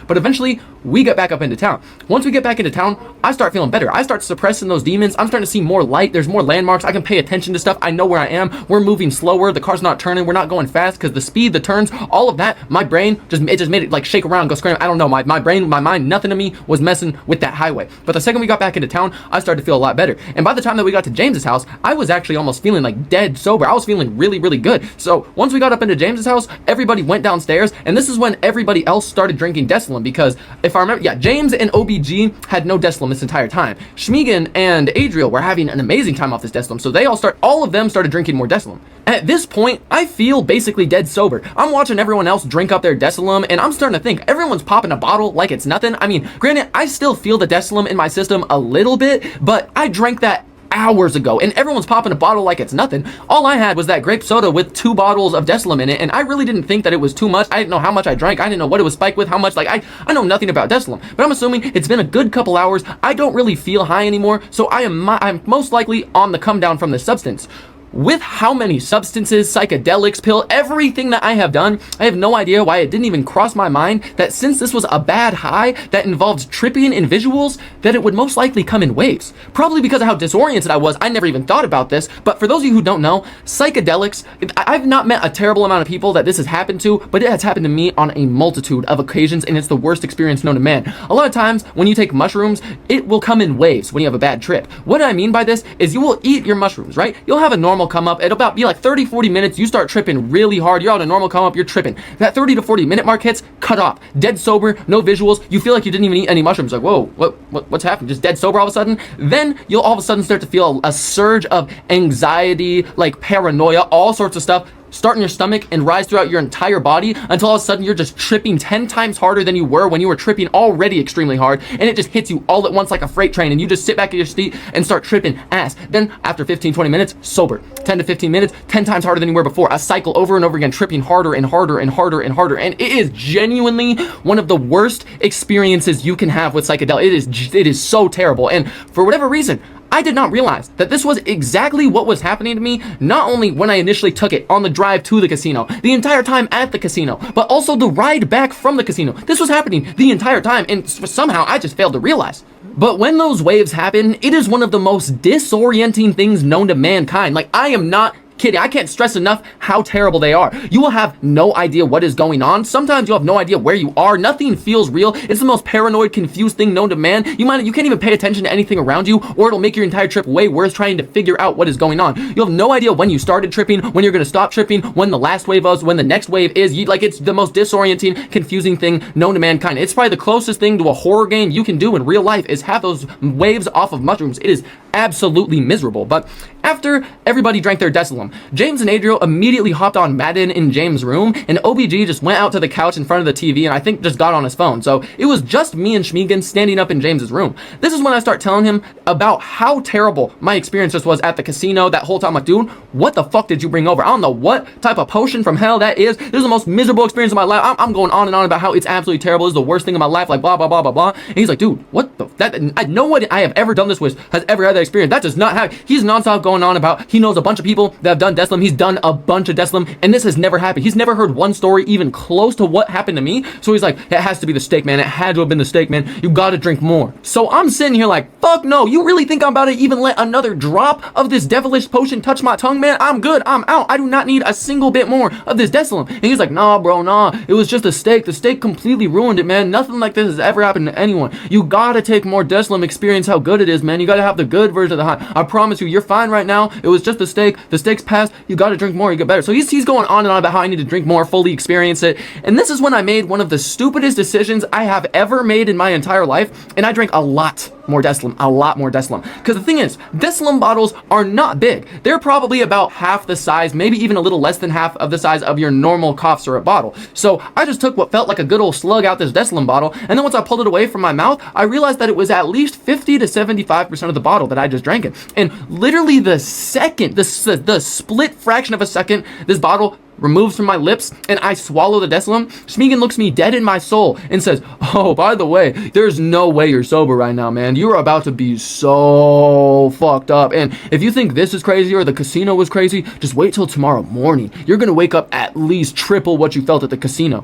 but eventually we get back up into town. Once we get back into town, I start feeling better. I start suppressing those demons. I'm starting to see more light. There's more landmarks. I can pay attention to stuff. I know where I am. We're moving slower. The car's not turning. We're not going fast, because the speed, the turns, all of that, my brain just made it like shake around, go scram. I don't know. My brain, my mind, nothing of me was messing with that highway. But the second we got back into town, I started to feel a lot better. And by the time that we got to James's house, I was actually almost feeling like dead sober. I was feeling really, really good. So once we got up into James's house, everybody went downstairs, and this is when everybody else started drinking Desolum, because if I remember, yeah, James and OBG had no Desolum this entire time. Schmiegen and Adriel were having an amazing time off this Desolum, so all of them started drinking more Desolum. At this point, I feel basically dead sober. I'm watching everyone else drink up their Desolum, and I'm starting to think everyone's popping a bottle like it's nothing. I mean, granted, I still feel the Desolum in my system a little bit, but I drank that hours ago, and everyone's popping a bottle like it's nothing. All I had was that grape soda with 2 bottles of Desolum in it, and I really didn't think that it was too much. I didn't know how much I drank. I didn't know what it was spiked with, how much. Like, I know nothing about Desolum, but I'm assuming it's been a good couple hours. I don't really feel high anymore, so I'm most likely on the come down from this substance. With how many substances, psychedelics, pill, everything that I have done, I have no idea why it didn't even cross my mind that since this was a bad high that involved tripping in visuals, that it would most likely come in waves. Probably because of how disoriented I was, I never even thought about this. But for those of you who don't know, psychedelics, I've not met a terrible amount of people that this has happened to, but it has happened to me on a multitude of occasions, and it's the worst experience known to man. A lot of times when you take mushrooms, it will come in waves when you have a bad trip. What I mean by this is you will eat your mushrooms, right? You'll have a normal come up. It'll about be like 30-40 minutes. You start tripping really hard. You're on a normal come up. You're tripping. That 30 to 40 minute mark hits, cut off. Dead sober, no visuals. You feel like you didn't even eat any mushrooms. Like, whoa, what's happened? Just dead sober all of a sudden. Then you'll all of a sudden start to feel a surge of anxiety, like paranoia, all sorts of stuff start in your stomach and rise throughout your entire body until all of a sudden you're just tripping 10 times harder than you were when you were tripping already extremely hard, and it just hits you all at once like a freight train, and you just sit back at your seat and start tripping ass. Then after 15-20 minutes, sober. 10 to 15 minutes, 10 times harder than you were before. A cycle over and over again, tripping harder and harder and harder and harder. And it is genuinely one of the worst experiences you can have with psychedelics. It is so terrible. And for whatever reason, I did not realize that this was exactly what was happening to me, not only when I initially took it on the drive to the casino, the entire time at the casino, but also the ride back from the casino. This was happening the entire time, and somehow I just failed to realize. But when those waves happen, it is one of the most disorienting things known to mankind. Like, I am not kidding. I can't stress enough how terrible they are. You will have no idea what is going on. Sometimes you'll have no idea where you are. Nothing feels real. It's the most paranoid, confused thing known to man. You can't even pay attention to anything around you, or it'll make your entire trip way worse trying to figure out what is going on. You'll have no idea when you started tripping, when you're going to stop tripping, when the last wave was, when the next wave is. It's the most disorienting, confusing thing known to mankind. It's probably the closest thing to a horror game you can do in real life is have those waves off of mushrooms. It is absolutely miserable. But after everybody drank their Decilum, James and Adriel immediately hopped on Madden in James' room, and OBG just went out to the couch in front of the TV and I think just got on his phone. So it was just me and Schmegan standing up in James's room. This is when I start telling him about how terrible my experience just was at the casino that whole time. I'm like, dude, what the fuck did you bring over? I don't know what type of potion from hell that is. This is the most miserable experience of my life. I'm going on and on about how it's absolutely terrible. This is the worst thing in my life, like blah, blah, blah, blah, blah. And he's like, dude, what the, no one I have ever done this with has ever had that experience. That does not have, he's nonstop going on about, he knows a bunch of people that have done Decilum. He's done a bunch of Decilum, and this has never happened. He's never heard one story even close to what happened to me. So he's like, it has to be the steak, man. It had to have been the steak, man. You gotta drink more. So I'm sitting here like, fuck no. You really think I'm about to even let another drop of this devilish potion touch my tongue, man? I'm good. I'm out. I do not need a single bit more of this Decilum. And he's like, nah, bro, nah. It was just a steak. The steak completely ruined it, man. Nothing like this has ever happened to anyone. You gotta take more Decilum, experience how good it is, man. You gotta have the good version of the high. I promise you, you're fine right now. It was just the steak. The steak's passed. You gotta drink more. You get better. So he's going on and on about how I need to drink more, fully experience it. And this is when I made one of the stupidest decisions I have ever made in my entire life. And I drank a lot more Decilum, a lot more Decilum. Because the thing is, Decilum bottles are not big. They're probably about half the size, maybe even a little less than half of the size of your normal cough syrup bottle. So I just took what felt like a good old slug out this Decilum bottle, and then once I pulled it away from my mouth, I realized that it was at least 50 to 75% of the bottle that I just drank it. And literally the second, the split fraction of a second, this bottle removes from my lips and I swallow the Decilum, Schmegan looks me dead in my soul and says, oh, by the way, there's no way you're sober right now, man. You're about to be so fucked up. And if you think this is crazy or the casino was crazy, just wait till tomorrow morning. You're gonna wake up at least triple what you felt at the casino.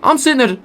I'm sitting there,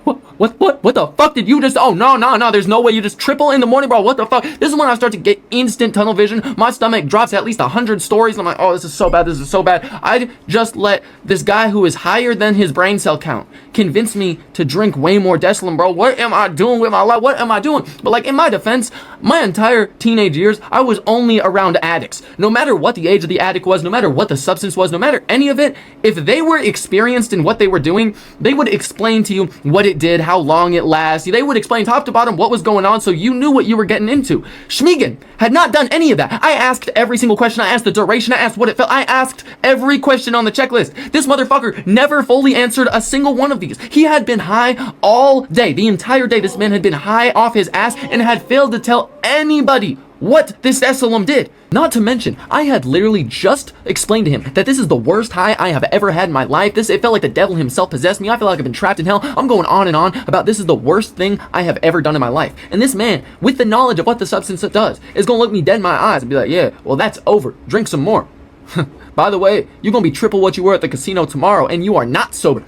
what the fuck did you just, oh, no, there's no way you just triple in the morning, bro. What the fuck? This is when I start to get instant tunnel vision. My stomach drops at least 100 stories. And I'm like, oh, this is so bad. This is so bad. I just let this guy who is higher than his brain cell count convince me to drink way more Decilum, bro. What am I doing with my life? What am I doing? But like in my defense, my entire teenage years, I was only around addicts. No matter what the age of the addict was, no matter what the substance was, no matter any of it, if they were experienced in what they were doing, they would explain to you what it did, how long it lasts. They would explain top to bottom what was going on so you knew what you were getting into. Schmegan had not done any of that. I asked every single question. I asked the duration. I asked what it felt. I asked every question on the checklist. This motherfucker never fully answered a single one of these. He had been high all day. The entire day this man had been high off his ass and had failed to tell anybody what this Decilum did. Not to mention, I had literally just explained to him that this is the worst high I have ever had in my life. It felt like the devil himself possessed me. I feel like I've been trapped in hell. I'm going on and on about this is the worst thing I have ever done in my life. And this man, with the knowledge of what the substance does, is gonna look me dead in my eyes and be like, yeah, well, that's over. Drink some more. By the way, you're gonna be triple what you were at the casino tomorrow, and you are not sober.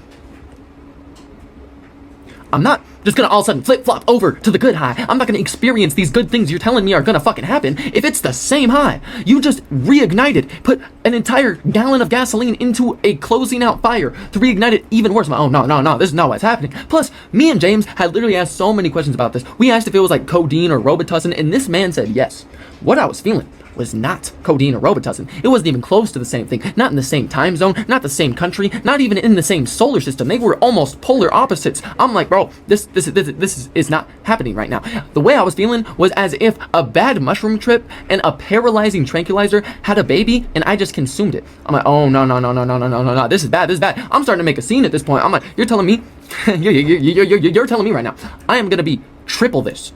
I'm not just gonna all of a sudden flip-flop over to the good high. I'm not gonna experience these good things you're telling me are gonna fucking happen if it's the same high. You just reignited, put an entire gallon of gasoline into a closing out fire to reignite it even worse. I'm like, oh, no, this is not what's happening. Plus, me and James had literally asked so many questions about this. We asked if it was like codeine or Robitussin, and this man said yes. What I was feeling was not codeine or Robitussin. It wasn't even close to the same thing. Not in the same time zone, not the same country, not even in the same solar system. They were almost polar opposites. I'm like, bro, this is not happening right now. The way I was feeling was as if a bad mushroom trip and a paralyzing tranquilizer had a baby and I just consumed it. I'm like, oh, no, this is bad. I'm starting to make a scene at this point. I'm like, you're telling me, you're telling me right now, I am gonna be triple this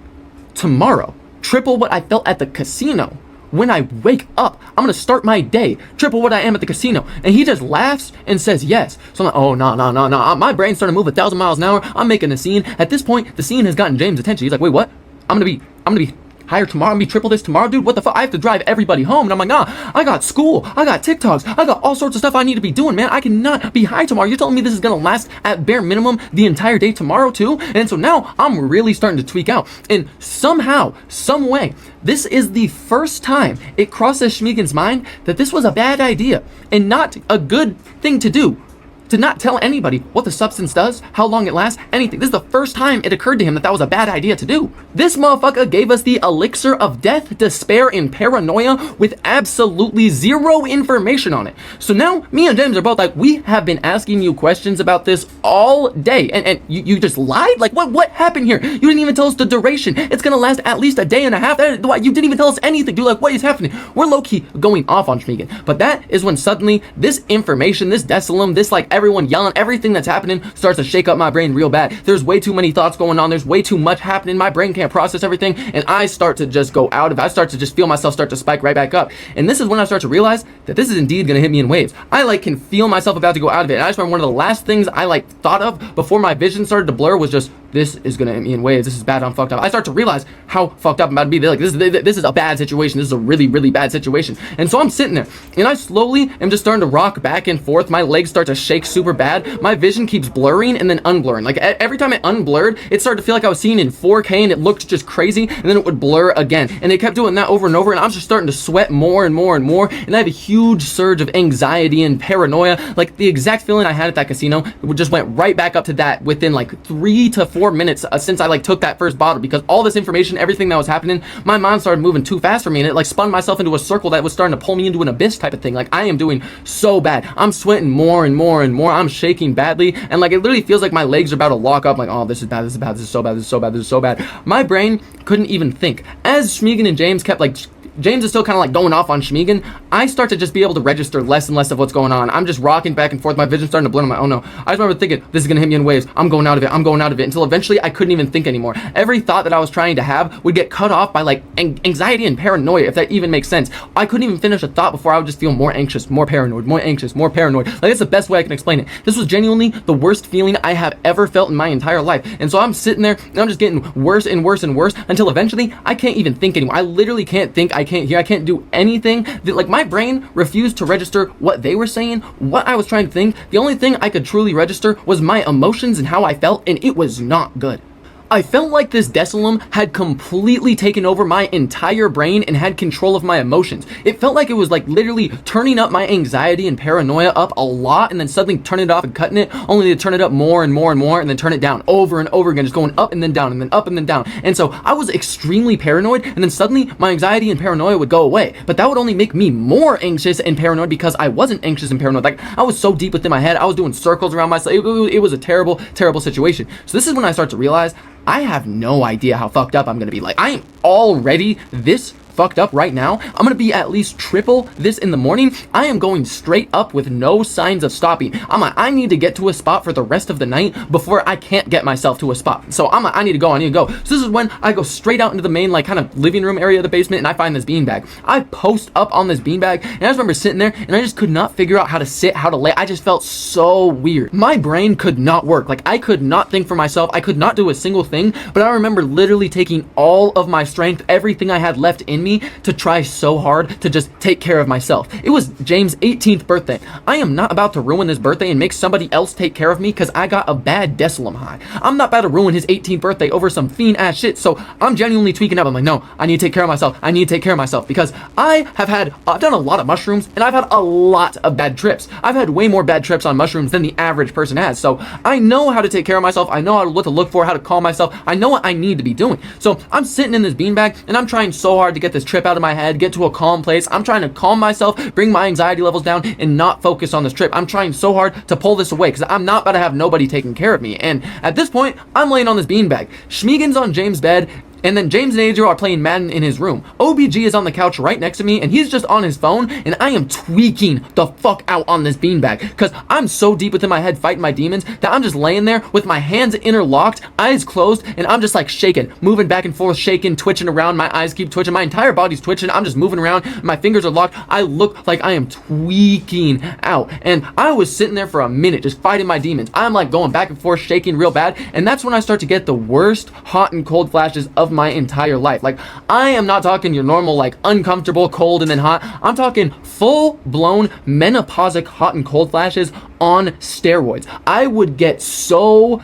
tomorrow. Triple what I felt at the casino. When I wake up, I'm gonna start my day triple what I am at the casino. And he just laughs and says yes. So I'm like, oh, no. My brain's starting to move 1,000 miles an hour. I'm making a scene. At this point, the scene has gotten James' attention. He's like, wait, what? I'm gonna be higher tomorrow. I'm gonna be triple this tomorrow, dude. What the fuck? I have to drive everybody home. And I'm like, nah, I got school. I got TikToks. I got all sorts of stuff I need to be doing, man. I cannot be high tomorrow. You're telling me this is gonna last at bare minimum the entire day tomorrow too? And so now I'm really starting to tweak out. And somehow, some way, this is the first time it crosses Schmegan's mind that this was a bad idea and not a good thing to do. to not tell anybody what the substance does, how long it lasts, anything. This is the first time it occurred to him that that was a bad idea to do. This motherfucker gave us the elixir of death, despair, and paranoia with absolutely zero information on it. So now me and James are both like, we have been asking you questions about this all day, and you just lied? Like, what happened here? You didn't even tell us the duration. It's gonna last at least a day and a half. You didn't even tell us anything, dude. Like, what is happening? We're low-key going off on Schmiegen. But that is when suddenly this information, this decilum, this like everyone yelling, everything that's happening starts to shake up my brain real bad. There's way too many thoughts going on. There's way too much happening. My brain can't process everything, and I start to just go out of it. I start to just feel myself start to spike right back up. And this is when I start to realize that this is indeed gonna hit me in waves. I like can feel myself about to go out of it. And I just remember one of the last things I like thought of before my vision started to blur was just, this is gonna hit me in waves. This is bad. I'm fucked up. I start to realize how fucked up I'm about to be. They're like, this is a bad situation. This is a really, really bad situation. And so I'm sitting there, and I slowly am just starting to rock back and forth. My legs start to shake super bad. My vision keeps blurring and then unblurring. Like every time it unblurred, it started to feel like I was seeing in 4K, and it looked just crazy, and then it would blur again. And it kept doing that over and over, and I'm just starting to sweat more and more and more. And I have a huge surge of anxiety and paranoia. Like the exact feeling I had at that casino, it just went right back up to that within like 3 to 4 minutes since I like took that first bottle, because all this information, everything that was happening, my mind started moving too fast for me, and it like spun myself into a circle that was starting to pull me into an abyss type of thing. Like I am doing so bad. I'm sweating more and more and more. I'm shaking badly, and like it literally feels like my legs are about to lock up. Like, oh, this is bad. This is bad. This is so bad. This is so bad. This is so bad. My brain couldn't even think. As Schmiegen and James kept like, James is still kind of like going off on Schmiegen, I start to just be able to register less and less of what's going on. I'm just rocking back and forth. My vision's starting to blur. I'm like, oh no. I just remember thinking, this is gonna hit me in waves. I'm going out of it. I'm going out of it. Until eventually I couldn't even think anymore. Every thought that I was trying to have would get cut off by like anxiety and paranoia, if that even makes sense. I couldn't even finish a thought before I would just feel more anxious, more paranoid, more anxious, more paranoid. Like that's the best way I can explain it. This was genuinely the worst feeling I have ever felt in my entire life. And so I'm sitting there and I'm just getting worse and worse and worse until eventually I can't even think anymore. I literally can't think. I can't hear. I can't do anything. Like my brain refused to register what they were saying, what I was trying to think. The only thing I could truly register was my emotions and how I felt, and it was not good. I felt like this decilum had completely taken over my entire brain and had control of my emotions. It felt like it was like literally turning up my anxiety and paranoia up a lot, and then suddenly turning it off and cutting it, only to turn it up more and more and more, and then turn it down over and over again, just going up and then down and then up and then down. And so I was extremely paranoid, and then suddenly my anxiety and paranoia would go away. But that would only make me more anxious and paranoid, because I wasn't anxious and paranoid. Like I was so deep within my head, I was doing circles around myself. It was a terrible, terrible situation. So this is when I start to realize I have no idea how fucked up I'm gonna be. Like, I am already this fucked up right now. I'm gonna be at least triple this in the morning. I am going straight up with no signs of stopping. I need to get to a spot for the rest of the night before I can't get myself to a spot. So I need to go. So this is when I go straight out into the main, like, kind of living room area of the basement, and I find this beanbag. I post up on this beanbag, and I just remember sitting there, and I just could not figure out how to sit, how to lay. I just felt so weird. My brain could not work. Like, I could not think for myself. I could not do a single thing, but I remember literally taking all of my strength, everything I had left in me, to try so hard to just take care of myself. It was James' 18th birthday. I am not about to ruin this birthday and make somebody else take care of me because I got a bad decilum high. I'm not about to ruin his 18th birthday over some fiend ass shit. So I'm genuinely tweaking up. I'm like, no, I need to take care of myself. I need to take care of myself, because I've done a lot of mushrooms, and I've had a lot of bad trips. I've had way more bad trips on mushrooms than the average person has. So I know how to take care of myself. I know what to look for, how to calm myself. I know what I need to be doing. So I'm sitting in this beanbag, and I'm trying so hard to get this trip out of my head, get to a calm place. I'm trying to calm myself, bring my anxiety levels down, and not focus on this trip. I'm trying so hard to pull this away, because I'm not about to have nobody taking care of me. And at this point, I'm laying on this beanbag. Schmiegen's on James' bed, and then James and Adriel are playing Madden in his room. OBG is on the couch right next to me, and he's just on his phone, and I am tweaking the fuck out on this beanbag, because I'm so deep within my head fighting my demons that I'm just laying there with my hands interlocked, eyes closed, and I'm just like shaking, moving back and forth, shaking, twitching around. My eyes keep twitching. My entire body's twitching. I'm just moving around. My fingers are locked. I look like I am tweaking out, and I was sitting there for a minute just fighting my demons. I'm like going back and forth, shaking real bad, and that's when I start to get the worst hot and cold flashes of my entire life. Like, I am not talking your normal, like, uncomfortable, cold, and then hot. I'm talking full-blown menopausic hot and cold flashes on steroids. I would get so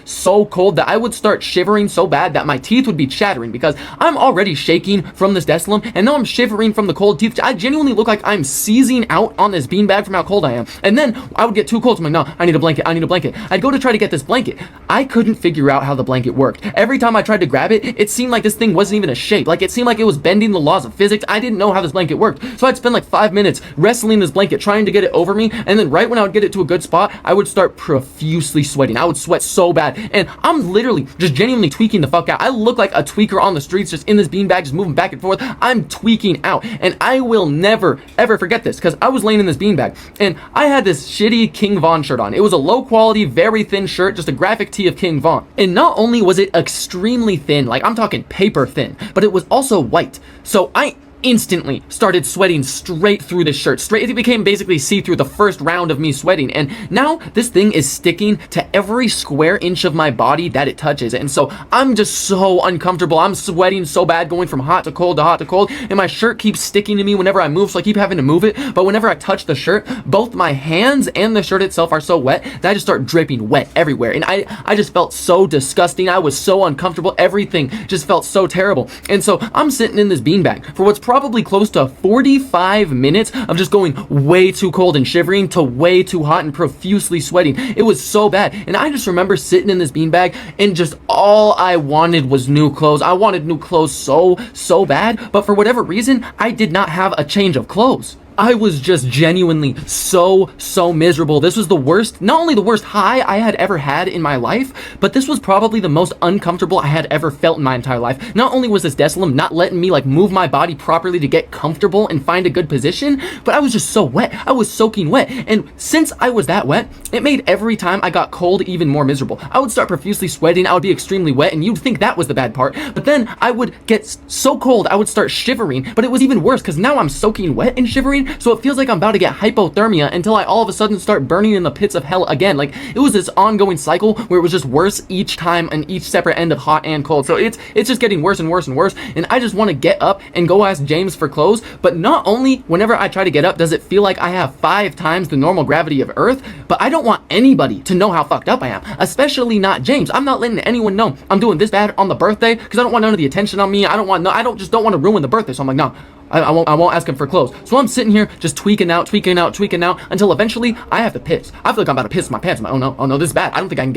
cold that I would start shivering so bad that my teeth would be chattering because I'm already shaking from this Deslim, and now I'm shivering from the cold teeth. I genuinely look like I'm seizing out on this beanbag from how cold I am. And then I would get too cold, so I'm like, no, I need a blanket, I need a blanket. I'd go to try to get this blanket. I couldn't figure out how the blanket worked. Every time I tried to grab it, it seemed like this thing wasn't even a shape. Like, it seemed like it was bending the laws of physics. I didn't know how this blanket worked. So I'd spend like 5 minutes wrestling this blanket, trying to get it over me, and then right when I would get it to a good spot, I would start profusely sweating. I would sweat so bad, and I'm literally just genuinely tweaking the fuck out. I look like a tweaker on the streets, just in this beanbag, just moving back and forth. I'm tweaking out, and I will never ever forget this because I was laying in this beanbag, and I had this shitty King Von shirt on. It was a low quality, very thin shirt, just a graphic tee of King Von, and not only was it extremely thin, like I'm talking paper thin, but it was also white. So I instantly started sweating straight through this shirt. It became basically see-through the first round of me sweating, and now this thing is sticking to every square inch of my body that it touches, and so I'm just so uncomfortable. I'm sweating so bad, going from hot to cold to hot to cold, and my shirt keeps sticking to me whenever I move, so I keep having to move it. But whenever I touch the shirt, both my hands and the shirt itself are so wet that I just start dripping wet everywhere, and I just felt so disgusting. I was so uncomfortable. Everything just felt so terrible, and so I'm sitting in this beanbag for what's probably close to 45 minutes of just going way too cold and shivering to way too hot and profusely sweating. It was so bad, and I just remember sitting in this beanbag and just all I wanted was new clothes. I wanted new clothes so bad, but for whatever reason, I did not have a change of clothes. I was just genuinely so miserable. This was the worst, not only the worst high I had ever had in my life, but this was probably the most uncomfortable I had ever felt in my entire life. Not only was this Deslim not letting me like move my body properly to get comfortable and find a good position, but I was just so wet. I was soaking wet. And since I was that wet, it made every time I got cold even more miserable. I would start profusely sweating. I would be extremely wet, and you'd think that was the bad part. But then I would get so cold, I would start shivering, but it was even worse because now I'm soaking wet and shivering. So it feels like I'm about to get hypothermia until I all of a sudden start burning in the pits of hell again. Like, it was this ongoing cycle where it was just worse each time on each separate end of hot and cold. So it's just getting worse and worse and worse. And I just want to get up and go ask James for clothes. But not only whenever I try to get up does it feel like I have 5 times the normal gravity of Earth, but I don't want anybody to know how fucked up I am, especially not James. I'm not letting anyone know I'm doing this bad on the birthday because I don't want none of the attention on me. I don't want to ruin the birthday. So I'm like, no. I won't ask him for clothes. So I'm sitting here just tweaking out until eventually I have to piss. I feel like I'm about to piss my pants. I'm like, oh no, this is bad. I don't think I can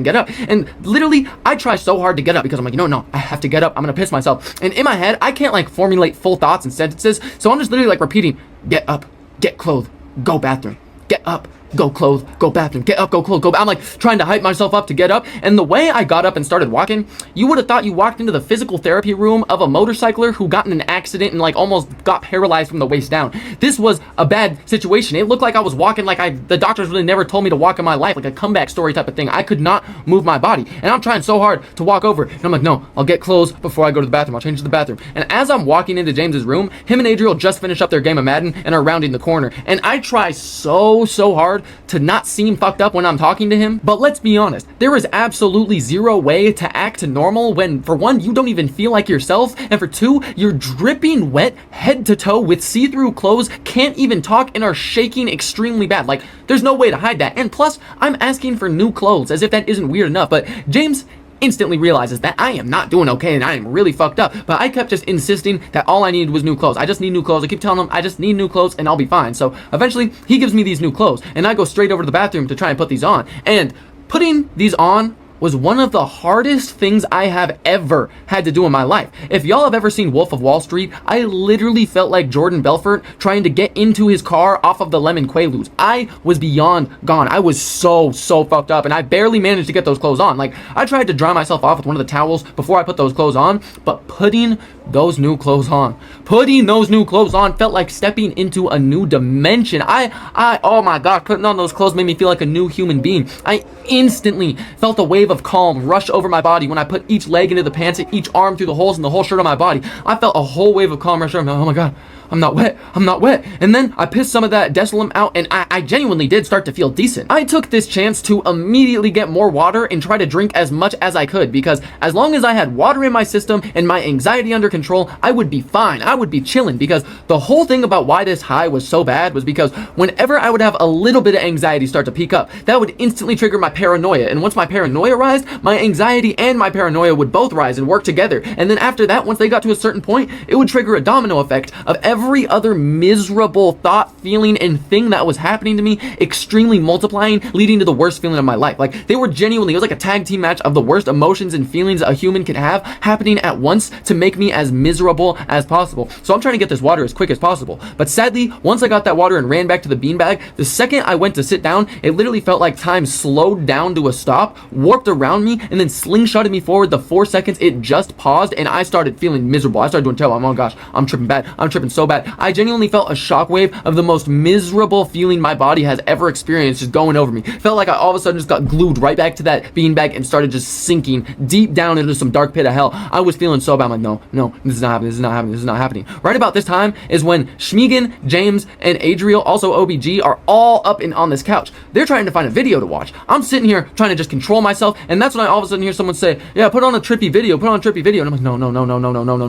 get up. And literally, I try so hard to get up because I'm like, no, I have to get up. I'm gonna piss myself. And in my head, I can't like formulate full thoughts and sentences. So I'm just literally like repeating, get up, get clothed, go bathroom, get up, go clothe, go bathroom, get up, go clothe, go. I'm like trying to hype myself up to get up. And the way I got up and started walking, you would have thought you walked into the physical therapy room of a motorcycler who got in an accident and like almost got paralyzed from the waist down. This was a bad situation. It looked like I was walking like the doctors really never told me to walk in my life, like a comeback story type of thing. I could not move my body. And I'm trying so hard to walk over. And I'm like, no, I'll get clothes before I go to the bathroom. I'll change to the bathroom. And as I'm walking into James's room, him and Adriel just finished up their game of Madden and are rounding the corner. And I try so hard to not seem fucked up when I'm talking to him, but let's be honest, there is absolutely zero way to act normal when, for one, you don't even feel like yourself, and for two, you're dripping wet head to toe with see-through clothes, can't even talk, and are shaking extremely bad. Like, there's no way to hide that. And plus, I'm asking for new clothes, as if that isn't weird enough. But James instantly realizes that I am not doing okay and I am really fucked up. But I kept just insisting that all I needed was new clothes. I just need new clothes. I keep telling him I just need new clothes and I'll be fine. So eventually he gives me these new clothes and I go straight over to the bathroom to try and put these on. And putting these on was one of the hardest things I have ever had to do in my life. If y'all have ever seen Wolf of Wall Street, I literally felt like Jordan Belfort trying to get into his car off of the lemon Quaaludes. I was beyond gone. I was so fucked up and I barely managed to get those clothes on. Like, I tried to dry myself off with one of the towels before I put those clothes on, but putting those new clothes on felt like stepping into a new dimension. Oh my God, putting on those clothes made me feel like a new human being. I instantly felt a wave of calm rush over my body when I put each leg into the pants, each arm through the holes in the whole shirt on my body. I felt a whole wave of calm rush over me. Oh my God, I'm not wet, I'm not wet. And then I pissed some of that Desilum out, and I genuinely did start to feel decent. I took this chance to immediately get more water and try to drink as much as I could, because as long as I had water in my system and my anxiety under control, I would be fine. I would be chilling, because the whole thing about why this high was so bad was because whenever I would have a little bit of anxiety start to peak up, that would instantly trigger my paranoia. And once my paranoia rised, my anxiety and my paranoia would both rise and work together. And then after that, once they got to a certain point, it would trigger a domino effect of every other miserable thought, feeling, and thing that was happening to me extremely multiplying, leading to the worst feeling of my life. Like, they were genuinely, it was like a tag team match of the worst emotions and feelings a human could have happening at once to make me as miserable as possible. So I'm trying to get this water as quick as possible. But sadly, once I got that water and ran back to the beanbag, the second I went to sit down, it literally felt like time slowed down to a stop, warped around me, and then slingshotted me forward the 4 seconds it just paused, and I started feeling miserable. I started doing terrible. Oh my gosh, I'm tripping bad. I'm tripping so bad. I genuinely felt a shockwave of the most miserable feeling my body has ever experienced just going over me. Felt like I all of a sudden just got glued right back to that beanbag and started just sinking deep down into some dark pit of hell. I was feeling so bad. I'm like, no, this is not happening. This is not happening. This is not happening. Right about this time is when Schmegan, James, and Adriel, also OBG, are all up and on this couch. They're trying to find a video to watch. I'm sitting here trying to just control myself, and that's when I all of a sudden hear someone say, yeah, put on a trippy video, put on a trippy video. And I'm like,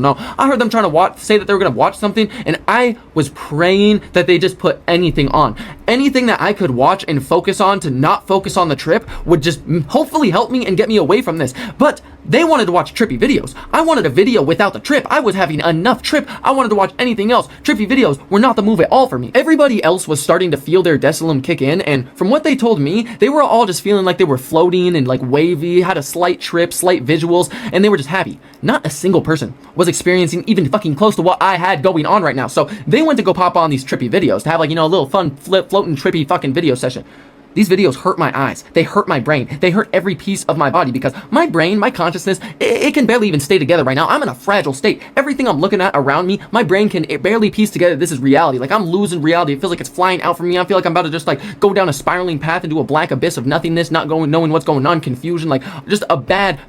no. I heard them trying to say that they were going to watch something, and I was praying that they just put anything on. Anything that I could watch and focus on to not focus on the trip would just hopefully help me and get me away from this. But they wanted to watch trippy videos. I wanted a video without the trip. I was having enough trip. I wanted to watch anything else. Trippy videos were not the move at all for me. Everybody else was starting to feel their Desilum kick in, and from what they told me, they were all just feeling like they were floating and like wavy, had a slight trip, slight visuals, and they were just happy. Not a single person was experiencing even fucking close to what I had going on right now. So they went to go pop on these trippy videos to have, like, you know, a little fun floating trippy fucking video session. These videos hurt my eyes. They hurt my brain. They hurt every piece of my body, because my brain, my consciousness, it can barely even stay together right now. I'm in a fragile state. Everything I'm looking at around me, my brain can barely piece together this is reality. Like, I'm losing reality. It feels like it's flying out from me. I feel like I'm about to just, like, go down a spiraling path into a black abyss of nothingness, not knowing what's going on, confusion, like, just a bad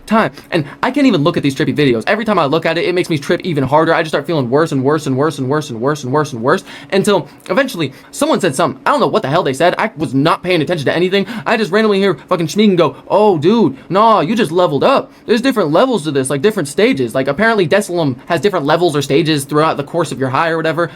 time. And I can't even look at these trippy videos. Every time I look at it, it makes me trip even harder. I just start feeling worse and worse and worse and worse and worse and worse and worse, until eventually someone said something. I don't know what the hell they said. I was not paying attention to anything. I just randomly hear fucking Schmegan go, oh dude, nah, you just leveled up. There's different levels to this, like different stages. Like, apparently Desilum has different levels or stages throughout the course of your high or whatever.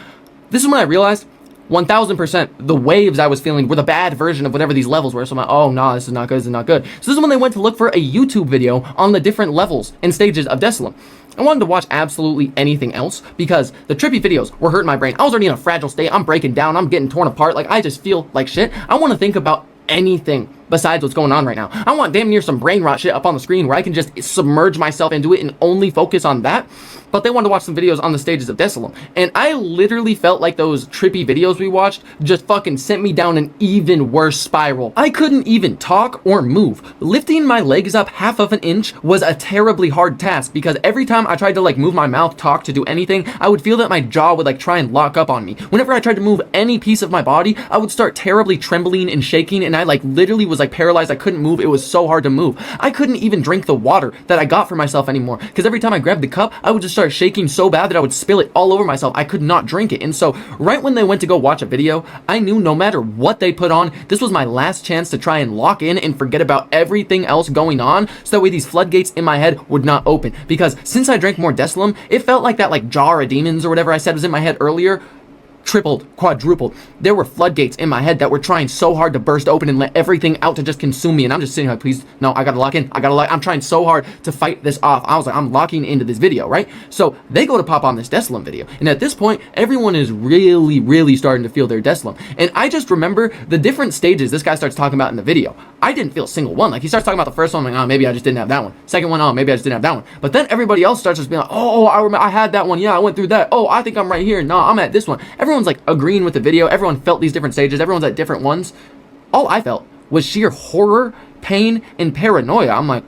This is when I realized 1000% the waves I was feeling were the bad version of whatever these levels were. So I'm like, oh nah, this is not good, this is not good. So this is when they went to look for a YouTube video on the different levels and stages of Desilum. I wanted to watch absolutely anything else, because the trippy videos were hurting my brain. I was already in a fragile state. I'm breaking down. I'm getting torn apart. Like, I just feel like shit. I want to think about anything besides what's going on right now. I want damn near some brain rot shit up on the screen where I can just submerge myself into it and only focus on that. But they wanted to watch some videos on the stages of Desilum, and I literally felt like those trippy videos we watched just fucking sent me down an even worse spiral. I couldn't even talk or move. Lifting my legs up half of an inch was a terribly hard task, because every time I tried to, like, move my mouth, talk, to do anything, I would feel that my jaw would, like, try and lock up on me. Whenever I tried to move any piece of my body, I would start terribly trembling and shaking, and I, like, literally was, like, paralyzed. I couldn't move. It was so hard to move. I couldn't even drink the water that I got for myself anymore, because every time I grabbed the cup, I would just start shaking so bad that I would spill it all over myself. I could not drink it. And so right when they went to go watch a video, I knew no matter what they put on, this was my last chance to try and lock in and forget about everything else going on, so that way these floodgates in my head would not open. Because since I drank more Desilum, it felt like that, like, jar of demons or whatever I said was in my head earlier, tripled, quadrupled. There were floodgates in my head that were trying so hard to burst open and let everything out to just consume me. And I'm just sitting here like, please, no, I gotta lock in. I'm trying so hard to fight this off. I was like, I'm locking into this video, right? So they go to pop on this Desilum video. And at this point, everyone is really starting to feel their Desilum. And I just remember the different stages this guy starts talking about in the video. I didn't feel a single one. Like, he starts talking about the first one, I'm like, oh, maybe I just didn't have that one. Second one, oh, maybe I just didn't have that one. But then everybody else starts just being like, oh, I remember, I had that one. Yeah, I went through that. Oh, I think I'm right here. No, I'm at this one. Everyone's like agreeing with the video. Everyone felt these different stages. Everyone's at different ones. All I felt was sheer horror, pain, and paranoia. I'm like,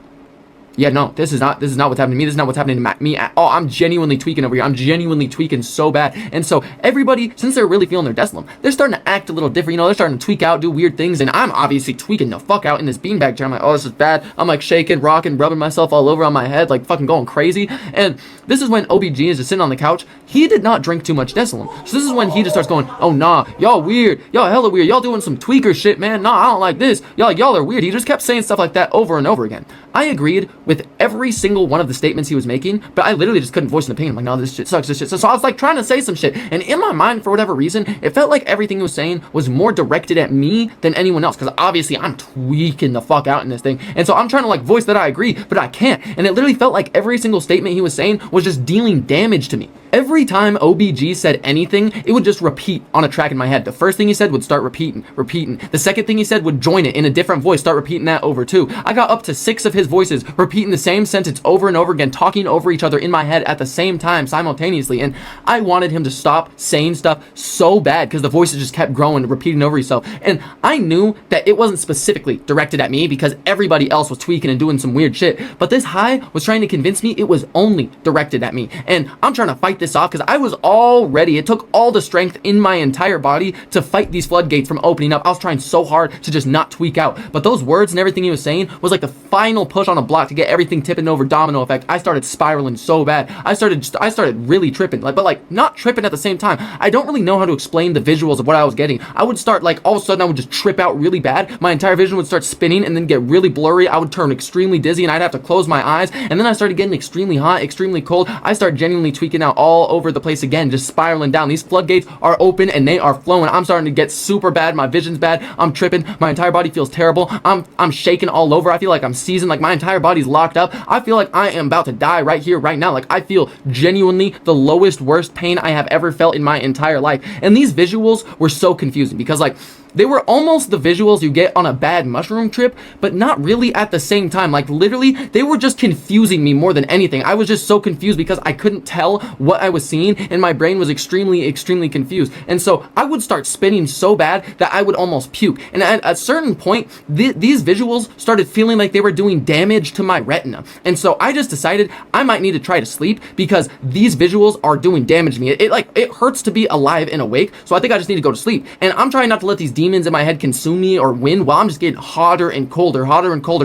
yeah, no, this is not what's happening to me. This is not what's happening to me at all. I'm genuinely tweaking over here. I'm genuinely tweaking so bad. And so everybody, since they're really feeling their decilum, they're starting to act a little different. You know, they're starting to tweak out, do weird things. And I'm obviously tweaking the fuck out in this beanbag chair. I'm like, oh, this is bad. I'm like shaking, rocking, rubbing myself all over on my head, like fucking going crazy. And this is when OBG is just sitting on the couch. He did not drink too much decilum. So this is when he just starts going, oh, nah, y'all weird. Y'all hella weird. Y'all doing some tweaker shit, man. Nah, I don't like this. Y'all are weird. He just kept saying stuff like that over and over again. I agreed with every single one of the statements he was making, but I literally just couldn't voice an opinion. I'm like, no, this shit sucks, this shit sucks. So I was like trying to say some shit, and in my mind, for whatever reason, it felt like everything he was saying was more directed at me than anyone else, because obviously I'm tweaking the fuck out in this thing, and so I'm trying to like voice that I agree, but I can't, and it literally felt like every single statement he was saying was just dealing damage to me. Every time OBG said anything, it would just repeat on a track in my head. The first thing he said would start repeating. The second thing he said would join it in a different voice, start repeating that over too. I got up to 6 of his voices repeating the same sentence over and over again, talking over each other in my head at the same time, simultaneously. And I wanted him to stop saying stuff so bad because the voices just kept growing, repeating over himself. And I knew that it wasn't specifically directed at me because everybody else was tweaking and doing some weird shit. But this high was trying to convince me it was only directed at me. And I'm trying to fight this off because I was all ready. It took all the strength in my entire body to fight these floodgates from opening up. I was trying so hard to just not tweak out. But those words and everything he was saying was like the final push on a block to get everything tipping over, domino effect. I started spiraling so bad. I started really tripping, but not tripping at the same time. I don't really know how to explain the visuals of what I was getting. I would start all of a sudden I would just trip out really bad. My entire vision would start spinning and then get really blurry. I would turn extremely dizzy and I'd have to close my eyes. And then I started getting extremely hot, extremely cold. I started genuinely tweaking out all over the place again, just spiraling down. These floodgates are open and they are flowing. I'm starting to get super bad. My vision's bad. I'm tripping. My entire body feels terrible. I'm shaking all over. I feel like I'm seasoned. Like my entire body's locked up. I feel like I am about to die right here, right now. Like I feel genuinely the lowest, worst pain I have ever felt in my entire life. And these visuals were so confusing because they were almost the visuals you get on a bad mushroom trip, but not really at the same time. Like literally, they were just confusing me more than anything. I was just so confused because I couldn't tell what I was seeing and my brain was extremely, extremely confused. And so I would start spinning so bad that I would almost puke. And at a certain point, these visuals started feeling like they were doing damage to my retina. And so I just decided I might need to try to sleep because these visuals are doing damage to me. It hurts to be alive and awake. So I think I just need to go to sleep. And I'm trying not to let these demons in my head consume me or win while I'm just getting hotter and colder,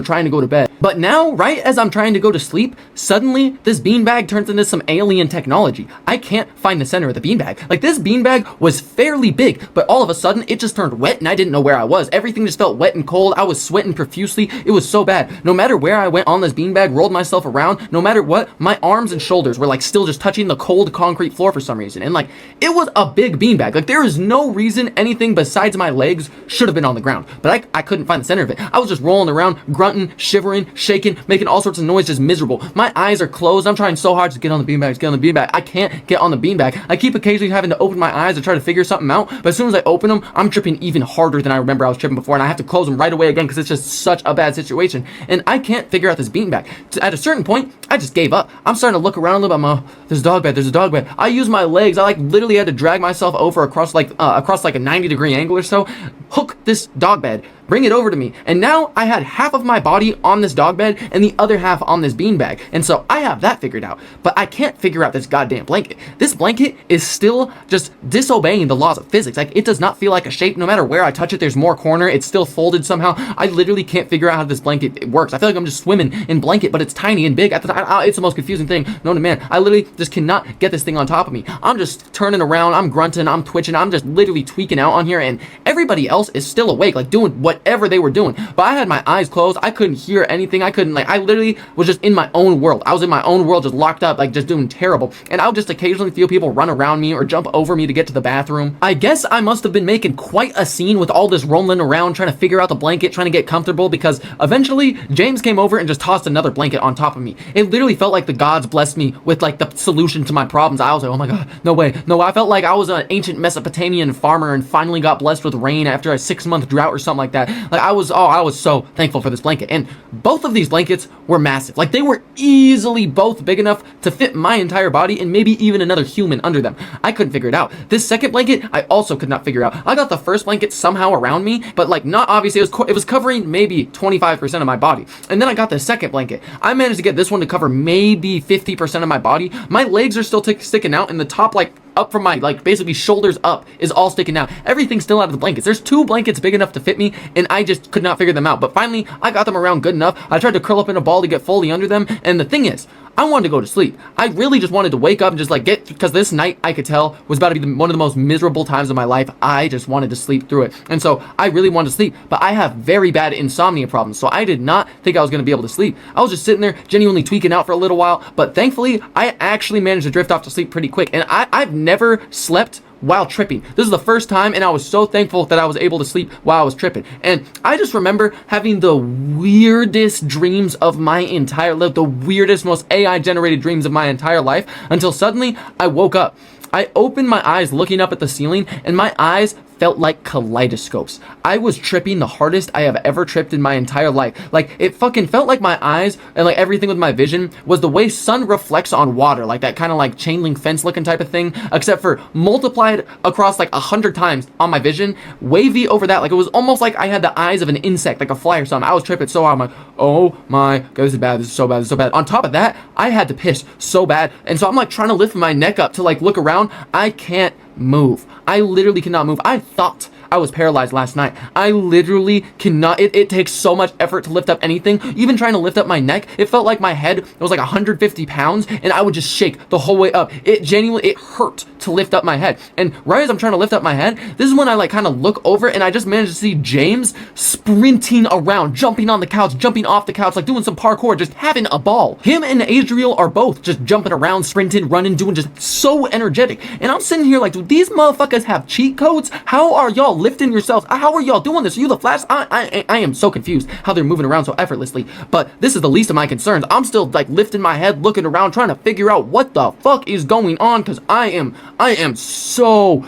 trying to go to bed. But now, right as I'm trying to go to sleep, suddenly this beanbag turns into some alien technology. I can't find the center of the beanbag. Like this beanbag was fairly big, but all of a sudden it just turned wet and I didn't know where I was. Everything just felt wet and cold. I was sweating profusely. It was so bad. No matter where I went on this beanbag, rolled myself around, no matter what, my arms and shoulders were still just touching the cold concrete floor for some reason. And it was a big beanbag. There is no reason anything besides my legs should have been on the ground, but I couldn't find the center of it. I was just rolling around, grunting, shivering, shaking, making all sorts of noise, just miserable. My eyes are closed. I'm trying so hard to get on the beanbag, I can't get on the beanbag. I keep occasionally having to open my eyes to try to figure something out, but as soon as I open them, I'm tripping even harder than I remember I was tripping before, and I have to close them right away again because it's just such a bad situation, and I can't figure out this beanbag. At a certain point, I just gave up. I'm starting to look around a little bit. There's a dog bed. I use my legs. I literally had to drag myself over across a 90-degree angle or so, hook this dog bed, bring it over to me, and now I had half of my body on this dog bed and the other half on this beanbag, and so I have that figured out, but I can't figure out this goddamn blanket. This blanket is still just disobeying the laws of physics. It does not feel like a shape. No matter where I touch it, there's more corner. It's still folded somehow. I literally can't figure out how this blanket works. I feel like I'm just swimming in blanket, but it's tiny and big. It's the most confusing thing known to man. I literally just cannot get this thing on top of me. I'm just turning around, I'm grunting, I'm twitching, I'm just literally tweaking out on here, and everybody else is still awake, doing whatever they were doing, but I had my eyes closed. I couldn't hear anything. I couldn't, I literally was just in my own world. I was in my own world, just locked up, just doing terrible, and I would just occasionally feel people run around me or jump over me to get to the bathroom. I guess I must have been making quite a scene with all this rolling around, trying to figure out the blanket, trying to get comfortable, because eventually James came over and just tossed another blanket on top of me. It literally felt like the gods blessed me with the solution to my problems. I was like, oh my god, no way, no. I felt like I was an ancient Mesopotamian farmer and finally got blessed with rain after a 6-month drought or something like that. Like I was so thankful for this blanket. And both of these blankets were massive. Like they were easily both big enough to fit my entire body and maybe even another human under them. I couldn't figure it out. This second blanket, I also could not figure out. I got the first blanket somehow around me, but like not obviously. It was covering maybe 25% of my body. And then I got the second blanket. I managed to get this one to cover maybe 50% of my body. My legs are still sticking out, and the top, like up from my, like basically shoulders up, is all sticking out. Everything's still out of the blankets. There's two blankets big enough to fit me, and I just could not figure them out. But finally, I got them around good enough. I tried to curl up in a ball to get fully under them, and the thing is, I wanted to go to sleep. I really just wanted to wake up and just like because this night I could tell was about to be one of the most miserable times of my life. I just wanted to sleep through it. And so I really wanted to sleep, but I have very bad insomnia problems. So I did not think I was going to be able to sleep. I was just sitting there genuinely tweaking out for a little while, but thankfully I actually managed to drift off to sleep pretty quick. And I've never slept while tripping. This is the first time, and I was so thankful that I was able to sleep while I was tripping. And I just remember having the weirdest dreams of my entire life, the weirdest, most AI generated dreams of my entire life, until suddenly I woke up. I opened my eyes looking up at the ceiling, and my eyes felt like kaleidoscopes. I was tripping the hardest I have ever tripped in my entire life. Like, it fucking felt like my eyes and like everything with my vision was the way sun reflects on water, like that kind of like chain link fence looking type of thing, except for multiplied across like 100 times on my vision, wavy over that. Like it was almost like I had the eyes of an insect, like a fly or something. I was tripping so hard. I'm like, oh my god, this is bad. This is so bad. This is so bad. On top of that, I had to piss so bad. And so I'm like trying to lift my neck up to like look around. I can't move. I literally cannot move. I thought I was paralyzed last night. I literally cannot. It takes so much effort to lift up anything. Even trying to lift up my neck, it felt like my head was like 150 pounds and I would just shake the whole way up. It hurt to lift up my head. And right as I'm trying to lift up my head, this is when I like kind of look over and I just managed to see James sprinting around, jumping on the couch, jumping off the couch, like doing some parkour, just having a ball. Him and Adriel are both just jumping around, sprinting, running, doing just so energetic. And I'm sitting here like, do these motherfuckers have cheat codes? How are y'all lifting yourselves? How are y'all doing this? Are you the Flash? I am so confused how they're moving around so effortlessly. But this is the least of my concerns. I'm still like lifting my head, looking around, trying to figure out what the fuck is going on, because I am so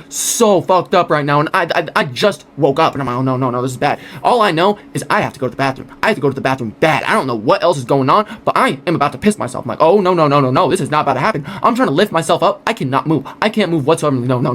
fucked up right now, and I just woke up and I'm like, oh no, this is bad. All I know is I have to go to the bathroom. I have to go to the bathroom bad. I don't know what else is going on, but I am about to piss myself. I'm like, oh no, this is not about to happen. I'm trying to lift myself up. I cannot move. I can't move whatsoever. No.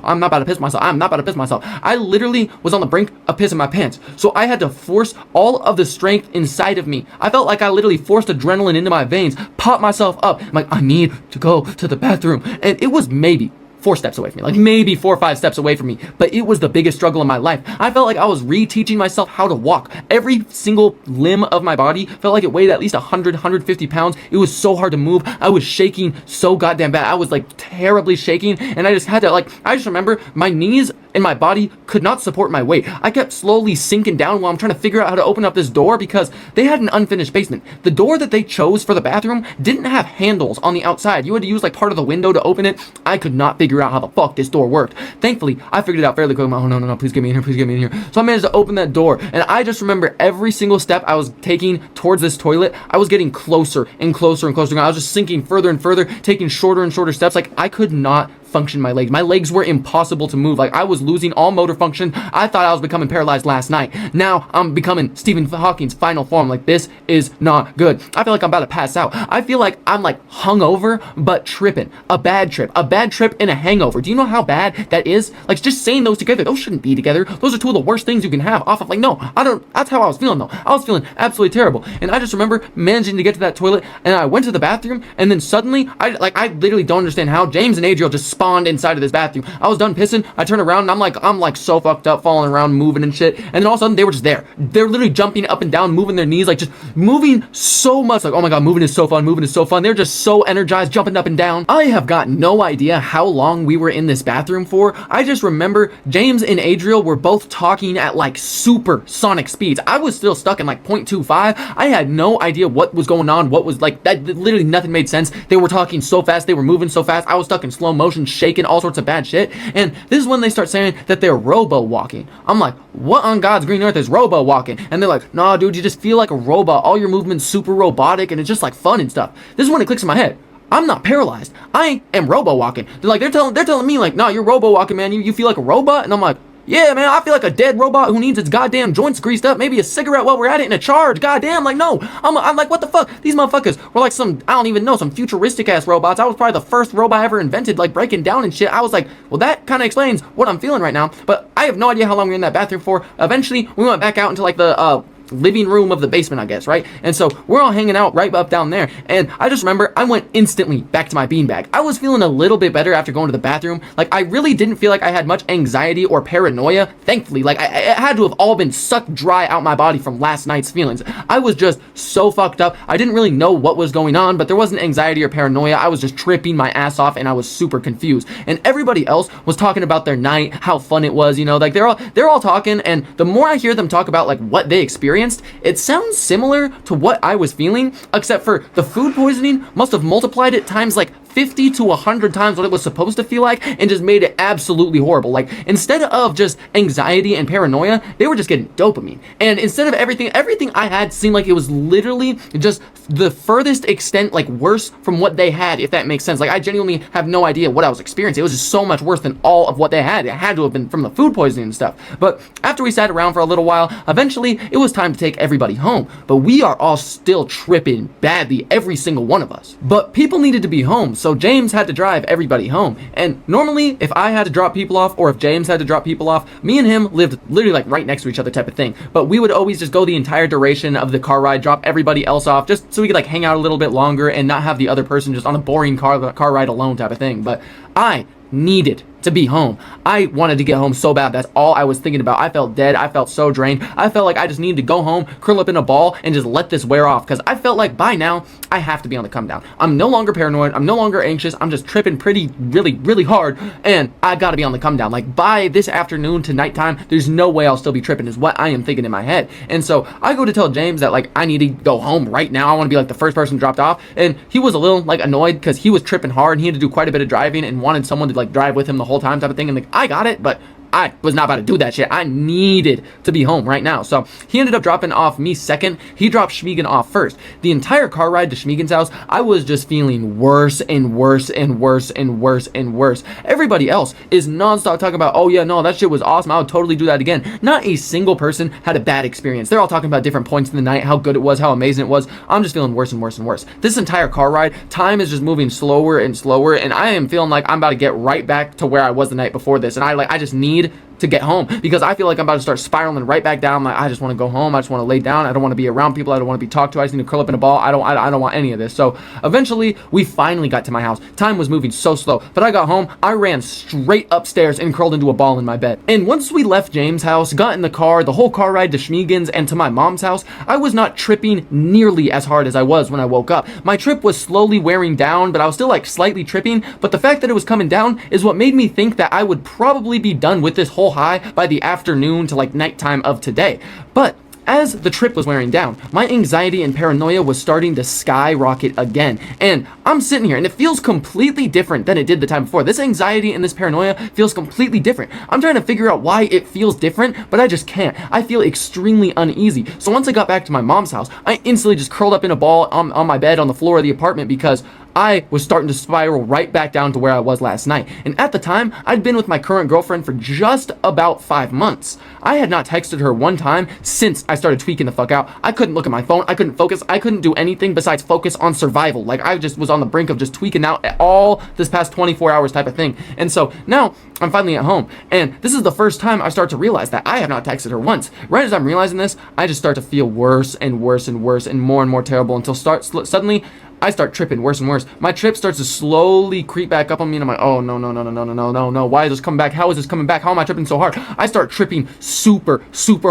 I'm not about to piss myself. I'm not about to piss myself. I literally was on the brink of pissing my pants. So I had to force all of the strength inside of me. I felt like I literally forced adrenaline into my veins, popped myself up. I'm like, I need to go to the bathroom. And it was maybe 4 steps away from me, like maybe 4 or 5 steps away from me, but it was the biggest struggle in my life. I felt like I was reteaching myself how to walk. Every single limb of my body felt like it weighed at least 150 pounds. It was so hard to move. I was shaking so goddamn bad. I was like terribly shaking, and I just had to I just remember my knees and my body could not support my weight. I kept slowly sinking down while I'm trying to figure out how to open up this door, because they had an unfinished basement. The door that they chose for the bathroom didn't have handles on the outside. You had to use like part of the window to open it. I could not figure out how the fuck this door worked. Thankfully, I figured it out fairly quick. I'm like, oh no, please get me in here. So I managed to open that door, and I just remember every single step I was taking towards this toilet, I was getting closer and closer and closer. I was just sinking further and further, taking shorter and shorter steps. Like I could not function my legs. My legs were impossible to move. Like I was losing all motor function. I thought I was becoming paralyzed last night. Now I'm becoming Stephen Hawking's final form. Like this is not good. I feel like I'm about to pass out. I feel like I'm like hungover but tripping. A bad trip and a hangover. Do you know how bad that is? Like just saying those together, those shouldn't be together. Those are two of the worst things you can have off of like, no, I don't. That's how I was feeling though. I was feeling absolutely terrible. And I just remember managing to get to that toilet, and I went to the bathroom, and then suddenly I literally don't understand how James and Adriel just spawned inside of this bathroom. I was done pissing. I turned around and I'm like so fucked up, falling around, moving and shit. And then all of a sudden they were just there. They're literally jumping up and down, moving their knees, like just moving so much. Like, oh my god, moving is so fun. They're just so energized, jumping up and down. I have got no idea how long we were in this bathroom for. I just remember James and Adriel were both talking at like super sonic speeds. I was still stuck in like 0.25. I had no idea what was going on, what was like that. Literally nothing made sense. They were talking so fast, they were moving so fast. I was stuck in slow motion, shaking, all sorts of bad shit. And this is when they start saying that they're robo walking. I'm like, what on God's green earth is robo walking? And they're like, nah dude, you just feel like a robot. All your movements super robotic, and it's just like fun and stuff. This is when it clicks in my head. I'm not paralyzed. I am robo walking. They're telling me like, nah, you're robo walking, man. You feel like a robot. And I'm like, Yeah, man, I feel like a dead robot who needs its goddamn joints greased up, maybe a cigarette while we're at it and a charge. Goddamn, like, no. I'm like, what the fuck? These motherfuckers were like some, I don't even know, some futuristic ass robots. I was probably the first robot ever invented, like breaking down and shit. I was like, well, that kind of explains what I'm feeling right now. But I have no idea how long we were in that bathroom for. Eventually, we went back out into like the living room of the basement, I guess, right? And so we're all hanging out right up down there, and I just remember I went instantly back to my beanbag. I was feeling a little bit better after going to the bathroom. Like, I really didn't feel like I had much anxiety or paranoia, thankfully. Like, it had to have all been sucked dry out my body from last night's feelings. I was just so fucked up. I didn't really know what was going on, but there wasn't anxiety or paranoia. I was just tripping my ass off, and I was super confused. And everybody else was talking about their night, how fun it was, you know, like they're all talking, and the more I hear them talk about like what they experienced, it sounds similar to what I was feeling, except for the food poisoning must have multiplied it times like 50 to 100 times what it was supposed to feel like, and just made it absolutely horrible. Like, instead of just anxiety and paranoia, they were just getting dopamine. And instead of everything I had seemed like it was literally just the furthest extent, like, worse from what they had, if that makes sense. Like, I genuinely have no idea what I was experiencing. It was just so much worse than all of what they had. It had to have been from the food poisoning and stuff. But after we sat around for a little while, eventually it was time to take everybody home. But we are all still tripping badly, every single one of us. But people needed to be home, so James had to drive everybody home. And normally, if I had to drop people off, or if James had to drop people off, me and him lived literally like right next to each other type of thing. But we would always just go the entire duration of the car ride, drop everybody else off, just so we could like hang out a little bit longer and not have the other person just on a boring car ride alone type of thing. But I needed to be home. I wanted to get home so bad. That's all I was thinking about. I felt dead. I felt so drained. I felt like I just needed to go home, curl up in a ball, and just let this wear off, because I felt like by now I have to be on the come down. I'm no longer paranoid. I'm no longer anxious. I'm just tripping really hard, and I gotta be on the come down. Like, by this afternoon to nighttime, there's no way I'll still be tripping, is what I am thinking in my head. And so I go to tell James that like I need to go home right now. I want to be like the first person dropped off, and he was a little like annoyed because he was tripping hard and he had to do quite a bit of driving and wanted someone to like drive with him the whole time type of thing. And like, I got it, but I was not about to do that shit. I needed to be home right now. So he ended up dropping off me second. He dropped Schmiegen off first. The entire car ride to Schmiegen's house, I was just feeling worse and worse and worse and worse and worse. Everybody else is nonstop talking about, oh yeah, no, that shit was awesome. I would totally do that again. Not a single person had a bad experience. They're all talking about different points in the night, how good it was, how amazing it was. I'm just feeling worse and worse and worse. This entire car ride, time is just moving slower and slower, and I am feeling like I'm about to get right back to where I was the night before this. And I just need to get home, because I feel like I'm about to start spiraling right back down. Like, I just want to go home. I just want to lay down. I don't want to be around people. I don't want to be talked to. I just need to curl up in a ball. I don't want any of this. So eventually we finally got to my house. Time was moving so slow, but I got home. I ran straight upstairs and curled into a ball in my bed. And once we left James' house, got in the car, the whole car ride to Schmiegen's and to my mom's house, I was not tripping nearly as hard as I was when I woke up. My trip was slowly wearing down, but I was still like slightly tripping. But the fact that it was coming down is what made me think that I would probably be done with this whole high by the afternoon to like nighttime of today. But as the trip was wearing down, my anxiety and paranoia was starting to skyrocket again. And I'm sitting here and it feels completely different than it did the time before. This anxiety and this paranoia feels completely different. I'm trying to figure out why it feels different, but I just can't. I feel extremely uneasy. So once I got back to my mom's house, I instantly just curled up in a ball on my bed on the floor of the apartment, because I was starting to spiral right back down to where I was last night. And at the time, I'd been with my current girlfriend for just about 5 months. I had not texted her one time since I started tweaking the fuck out. I couldn't look at my phone. I couldn't focus. I couldn't do anything besides focus on survival. Like, I just was on the brink of just tweaking out at all this past 24 hours type of thing. And so now I'm finally at home. And this is the first time I start to realize that I have not texted her once. Right as I'm realizing this, I just start to feel worse and worse and worse and more terrible, until suddenly I start tripping worse and worse. My trip starts to slowly creep back up on me, and I'm like, oh, no. Why is this coming back? How is this coming back? How am I tripping so hard? I start tripping super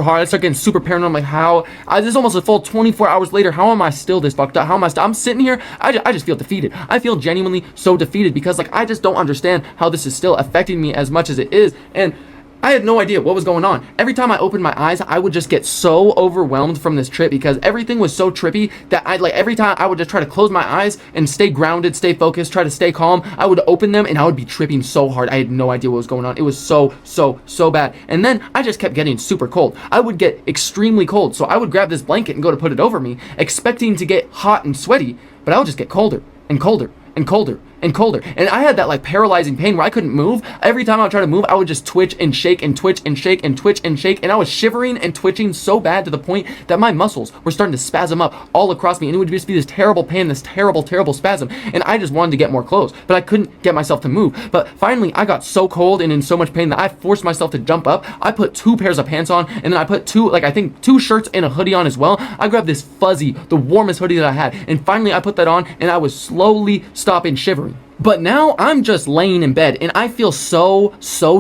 hard. I start getting super paranoid. I'm like, how? This is almost a full 24 hours later. How am I still this fucked up? How am I I'm sitting here. I just feel defeated. I feel genuinely so defeated, because like, I just don't understand how this is still affecting me as much as it is. And I had no idea what was going on. Every time I opened my eyes, I would just get so overwhelmed from this trip, because everything was so trippy that every time I would just try to close my eyes and stay grounded, stay focused, try to stay calm. I would open them and I would be tripping so hard. I had no idea what was going on. It was so bad. And then I just kept getting super cold. I would get extremely cold. So I would grab this blanket and go to put it over me, expecting to get hot and sweaty, but I would just get colder and colder and colder and colder. And I had that like paralyzing pain where I couldn't move. Every time I would try to move, I would just twitch and shake and twitch and shake and twitch and shake. And I was shivering and twitching so bad to the point that my muscles were starting to spasm up all across me. And it would just be this terrible pain, this terrible, terrible spasm. And I just wanted to get more clothes, but I couldn't get myself to move. But finally, I got so cold and in so much pain that I forced myself to jump up. I put 2 pairs of pants on, and then I put 2 shirts and a hoodie on as well. I grabbed this fuzzy, the warmest hoodie that I had. And finally, I put that on, and I was slowly stopping shivering. But now I'm just laying in bed and I feel so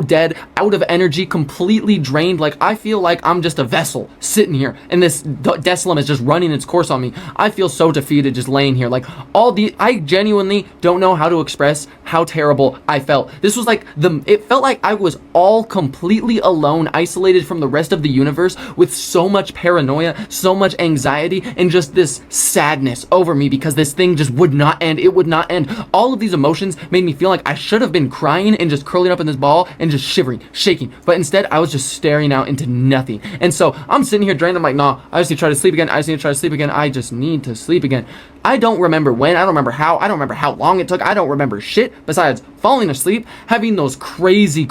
dead, out of energy, completely drained. Like I feel like I'm just a vessel sitting here and this desolum is just running its course on me. I feel so defeated just laying here. Like I genuinely don't know how to express how terrible I felt. This was like it felt like I was all completely alone, isolated from the rest of the universe with so much paranoia, so much anxiety, and just this sadness over me because this thing just would not end. It would not end. All of these emotions made me feel like I should have been crying and just curling up in this ball and just shivering, shaking. But instead, I was just staring out into nothing. And so I'm sitting here drained. I'm like, nah, I just need to try to sleep again. I just need to try to sleep again. I just need to sleep again. I don't remember when. I don't remember how. I don't remember how long it took. I don't remember shit besides falling asleep, having those crazy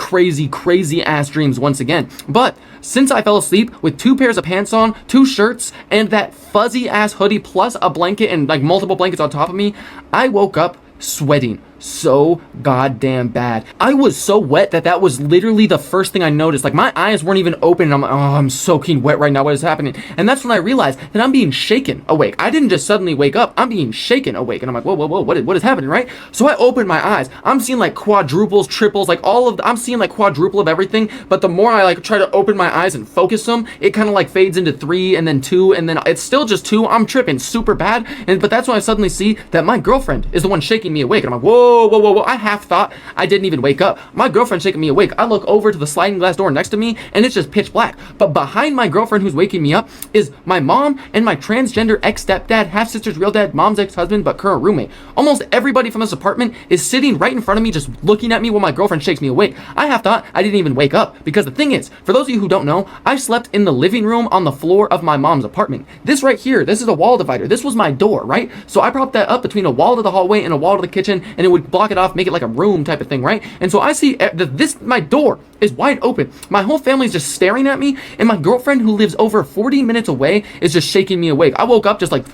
ass dreams once again. But since I fell asleep with 2 pairs of pants on, 2 shirts, and that fuzzy ass hoodie plus a blanket and like multiple blankets on top of me, I woke up sweating so goddamn bad. I was so wet that was literally the first thing I noticed. Like my eyes weren't even open and I'm like, oh, I'm soaking wet right now. What is happening? And that's when I realized that I'm being shaken awake. I didn't just suddenly wake up. I'm being shaken awake. And I'm like, whoa, what is happening, right? So I opened my eyes. I'm seeing like quadruples, triples, like I'm seeing like quadruple of everything. But the more I like try to open my eyes and focus them, it kind of like fades into 3 and then 2 and then it's still just 2. I'm tripping super bad. But that's when I suddenly see that my girlfriend is the one shaking me awake. And I'm like, whoa. I half thought I didn't even wake up. My girlfriend's shaking me awake. I look over to the sliding glass door next to me and it's just pitch black. But behind my girlfriend who's waking me up is my mom and my transgender ex-stepdad, half-sister's real dad, mom's ex-husband, but current roommate. Almost everybody from this apartment is sitting right in front of me just looking at me while my girlfriend shakes me awake. I half thought I didn't even wake up because the thing is, for those of you who don't know, I slept in the living room on the floor of my mom's apartment. This right here, this is a wall divider. This was my door, right? So I propped that up between a wall to the hallway and a wall to the kitchen and it would block it off, make it like a room type of thing, right? And so I see my door is wide open. My whole family's just staring at me and my girlfriend who lives over 40 minutes away is just shaking me awake. I woke up just like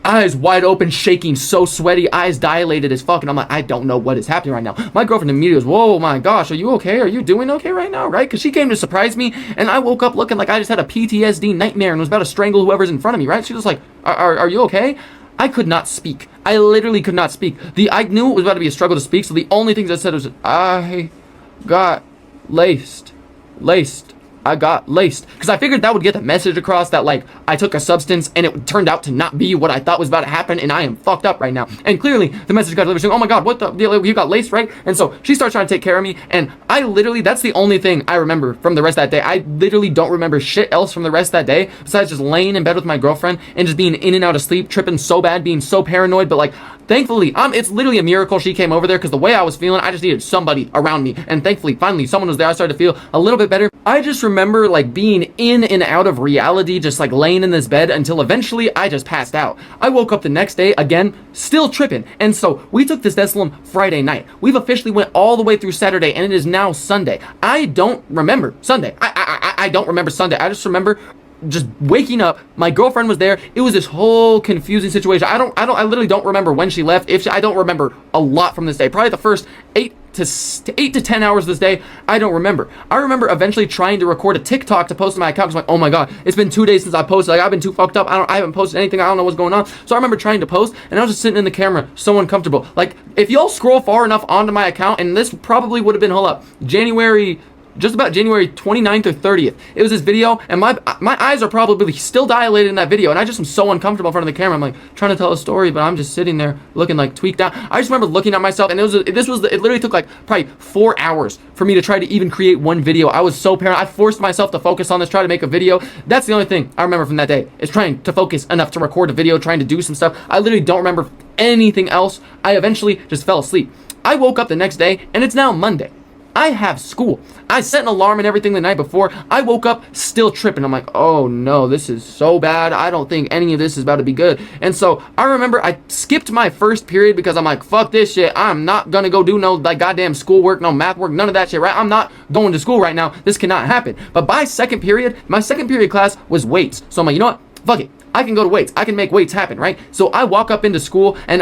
eyes wide open, shaking, so sweaty, eyes dilated as fuck. And I'm like, I don't know what is happening right now. My girlfriend immediately goes, whoa, my gosh, are you okay? Are you doing okay right now, right? Because she came to surprise me and I woke up looking like I just had a PTSD nightmare and was about to strangle whoever's in front of me, right? She was like, are you okay? I could not speak. I literally could not speak. I knew it was about to be a struggle to speak, so the only things I said was, I got laced. I got laced. Because I figured that would get the message across that, like, I took a substance and it turned out to not be what I thought was about to happen and I am fucked up right now. And clearly, the message got delivered saying, oh my god, you got laced, right? And so she starts trying to take care of me and I literally, that's the only thing I remember from the rest of that day. I literally don't remember shit else from the rest of that day besides just laying in bed with my girlfriend and just being in and out of sleep, tripping so bad, being so paranoid, but like, thankfully, it's literally a miracle she came over there because the way I was feeling, I just needed somebody around me. And thankfully, finally, someone was there. I started to feel a little bit better. I just remember like being in and out of reality, just like laying in this bed until eventually I just passed out. I woke up the next day again, still tripping. And so we took this Desolum Friday night. We've officially went all the way through Saturday and it is now Sunday. I don't remember Sunday. I don't remember Sunday. I just remember just waking up. My girlfriend was there. It was this whole confusing situation. I literally don't remember when she left. I don't remember a lot from this day. Probably the first 8 to 10 hours of this day, I don't remember. I remember eventually trying to record a TikTok to post to my account. I'm like, oh my god, it's been 2 days since I posted. Like, I've been too fucked up. I haven't posted anything. I don't know what's going on. So I remember trying to post, and I was just sitting in the camera, so uncomfortable. Like, if y'all scroll far enough onto my account, and this probably would have been, hold up, just about January 29th or 30th. It was this video, and my eyes are probably still dilated in that video, and I just am so uncomfortable in front of the camera. I'm like trying to tell a story, but I'm just sitting there looking like tweaked out. I just remember looking at myself, and it literally took like probably 4 hours for me to try to even create one video. I was so paranoid. I forced myself to focus on this, try to make a video. That's the only thing I remember from that day, is trying to focus enough to record a video, trying to do some stuff. I literally don't remember anything else. I eventually just fell asleep. I woke up the next day, and it's now Monday. I have school. I set an alarm and everything the night before. I woke up still tripping. I'm like, oh no, this is so bad. I don't think any of this is about to be good. And so I remember I skipped my first period because I'm like, fuck this shit. I'm not gonna go do no like goddamn schoolwork, no math work, none of that shit, right? I'm not going to school right now. This cannot happen. But by second period, my second period class was weights. So I'm like, you know what? Fuck it. I can go to weights. I can make weights happen, right? So I walk up into school, and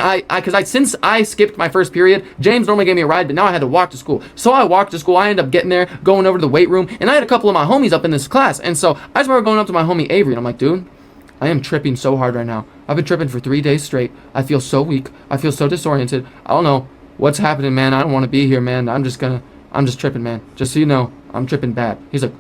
since I skipped my first period, James normally gave me a ride, but now I had to walk to school. So I walked to school. I ended up getting there, going over to the weight room, and I had a couple of my homies up in this class. And so I just remember going up to my homie Avery, and I'm like, dude, I am tripping so hard right now. I've been tripping for 3 days straight. I feel so weak. I feel so disoriented. I don't know what's happening, man. I don't want to be here, man. I'm just tripping, man. Just so you know, I'm tripping bad. He's like,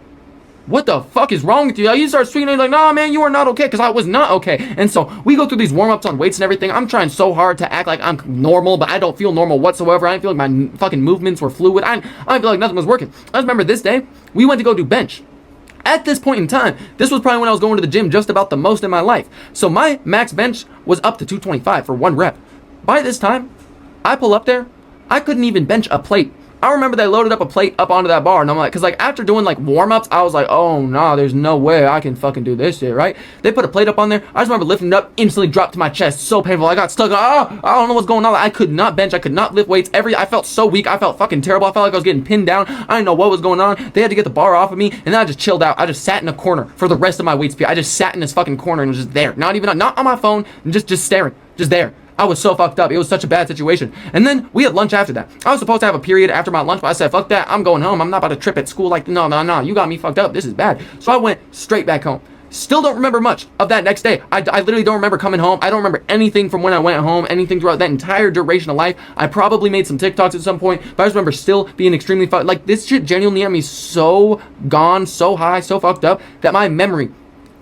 what the fuck is wrong with you? You start speaking, like, nah, man, you are not okay, because I was not okay. And so we go through these warm-ups on weights and everything. I'm trying so hard to act like I'm normal, but I don't feel normal whatsoever. I feel like my fucking movements were fluid. I feel like nothing was working. I just remember this day, we went to go do bench. At this point in time, this was probably when I was going to the gym just about the most in my life. So my max bench was up to 225 for 1 rep. By this time, I pull up there, I couldn't even bench a plate. I remember they loaded up a plate up onto that bar, and I'm like, because like after doing like warm-ups, I was like, oh nah, there's no way I can fucking do this shit, right? They put a plate up on there. I just remember lifting it up, instantly dropped to my chest, so painful. I got stuck. I don't know what's going on. I could not bench. I could not lift weights. I felt so weak. I felt fucking terrible. I felt like I was getting pinned down. I didn't know what was going on. They had to get the bar off of me, and then I just chilled out. I just sat in a corner for the rest of my weights period. I just sat in this fucking corner and was just there, not on my phone, just staring, just there. I was so fucked up. It was such a bad situation. And then we had lunch after that. I was supposed to have a period after my lunch, but I said, fuck that. I'm going home. I'm not about to trip at school. Like, no. You got me fucked up. This is bad. So I went straight back home. Still don't remember much of that next day. I literally don't remember coming home. I don't remember anything from when I went home, anything throughout that entire duration of life. I probably made some TikToks at some point, but I just remember still being extremely fucked. Like, this shit genuinely had me so gone, so high, so fucked up that my memory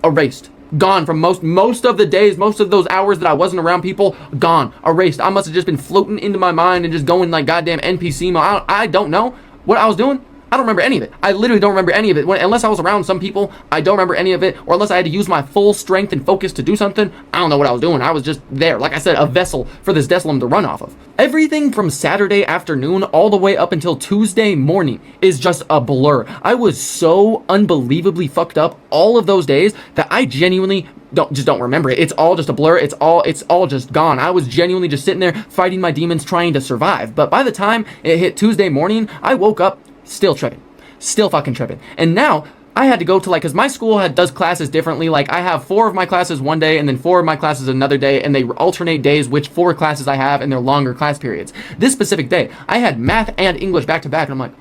erased. Gone from most of the days, most of those hours that I wasn't around people, gone, erased. I must have just been floating into my mind and just going like goddamn NPC mode. I don't know what I was doing. I don't remember any of it. I literally don't remember any of it. Unless I was around some people, I don't remember any of it. Or unless I had to use my full strength and focus to do something, I don't know what I was doing. I was just there. Like I said, a vessel for this Desolum to run off of. Everything from Saturday afternoon all the way up until Tuesday morning is just a blur. I was so unbelievably fucked up all of those days that I genuinely don't remember it. It's all just a blur. It's all just gone. I was genuinely just sitting there fighting my demons, trying to survive. But by the time it hit Tuesday morning, I woke up still tripping. Still fucking tripping. And now I had to go to, like, because my school does classes differently. Like, I have 4 of my classes one day and then 4 of my classes another day, and they alternate days which 4 classes I have, and they're longer class periods. This specific day, I had math and English back to back, and I'm like,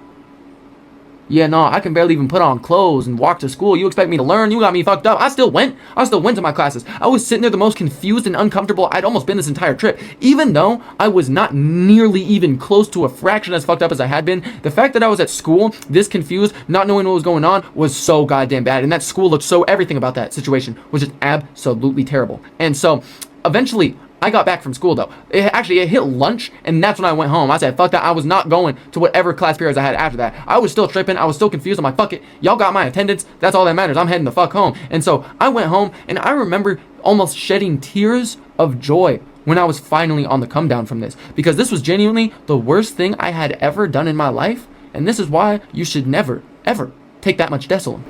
yeah, no, I can barely even put on clothes and walk to school. You expect me to learn? You got me fucked up. I still went to my classes. I was sitting there the most confused and uncomfortable I'd almost been this entire trip. Even though I was not nearly even close to a fraction as fucked up as I had been, the fact that I was at school, this confused, not knowing what was going on, was so goddamn bad. And that school looked so, everything about that situation was just absolutely terrible. And so, eventually, I got back from school though. It hit lunch, and that's when I went home. I said, fuck that. I was not going to whatever class periods I had after that. I was still tripping. I was still confused. I'm like, fuck it. Y'all got my attendance. That's all that matters. I'm heading the fuck home. And so I went home, and I remember almost shedding tears of joy when I was finally on the come down from this, because this was genuinely the worst thing I had ever done in my life. And this is why you should never, ever take that much Desolum.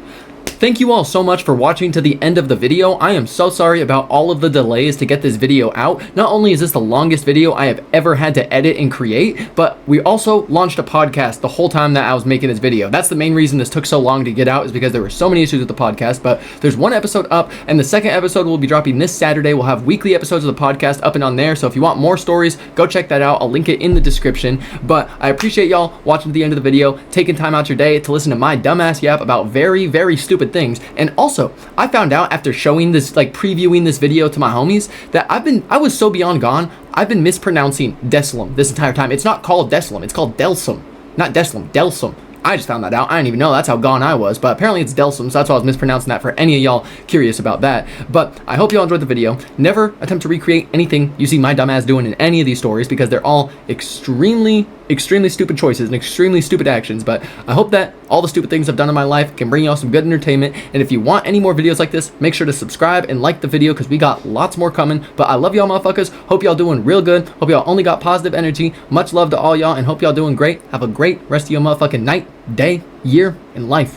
Thank you all so much for watching to the end of the video. I am so sorry about all of the delays to get this video out. Not only is this the longest video I have ever had to edit and create, but we also launched a podcast the whole time that I was making this video. That's the main reason this took so long to get out, is because there were so many issues with the podcast. But there's 1 episode up, and the 2nd episode will be dropping this Saturday. We'll have weekly episodes of the podcast up and on there. So if you want more stories, go check that out. I'll link it in the description. But I appreciate y'all watching to the end of the video, taking time out your day to listen to my dumbass yap about very, very stupid things. And also, I found out after showing this, like previewing this video to my homies, that I was so beyond gone, I've been mispronouncing Desolum this entire time. It's not called Desolum, it's called Delsum. Not Desolum, Delsum. I just found that out. I didn't even know that's how gone I was, but apparently it's Delsum, so that's why I was mispronouncing that, for any of y'all curious about that. But I hope y'all enjoyed the video. Never attempt to recreate anything you see my dumbass doing in any of these stories, because they're all extremely extremely stupid choices and extremely stupid actions, but I hope that all the stupid things I've done in my life can bring y'all some good entertainment. And if you want any more videos like this, make sure to subscribe and like the video, because we got lots more coming. But I love y'all motherfuckers. Hope y'all doing real good. Hope y'all only got positive energy. Much love to all y'all, and hope y'all doing great. Have a great rest of your motherfucking night, day, year, and life.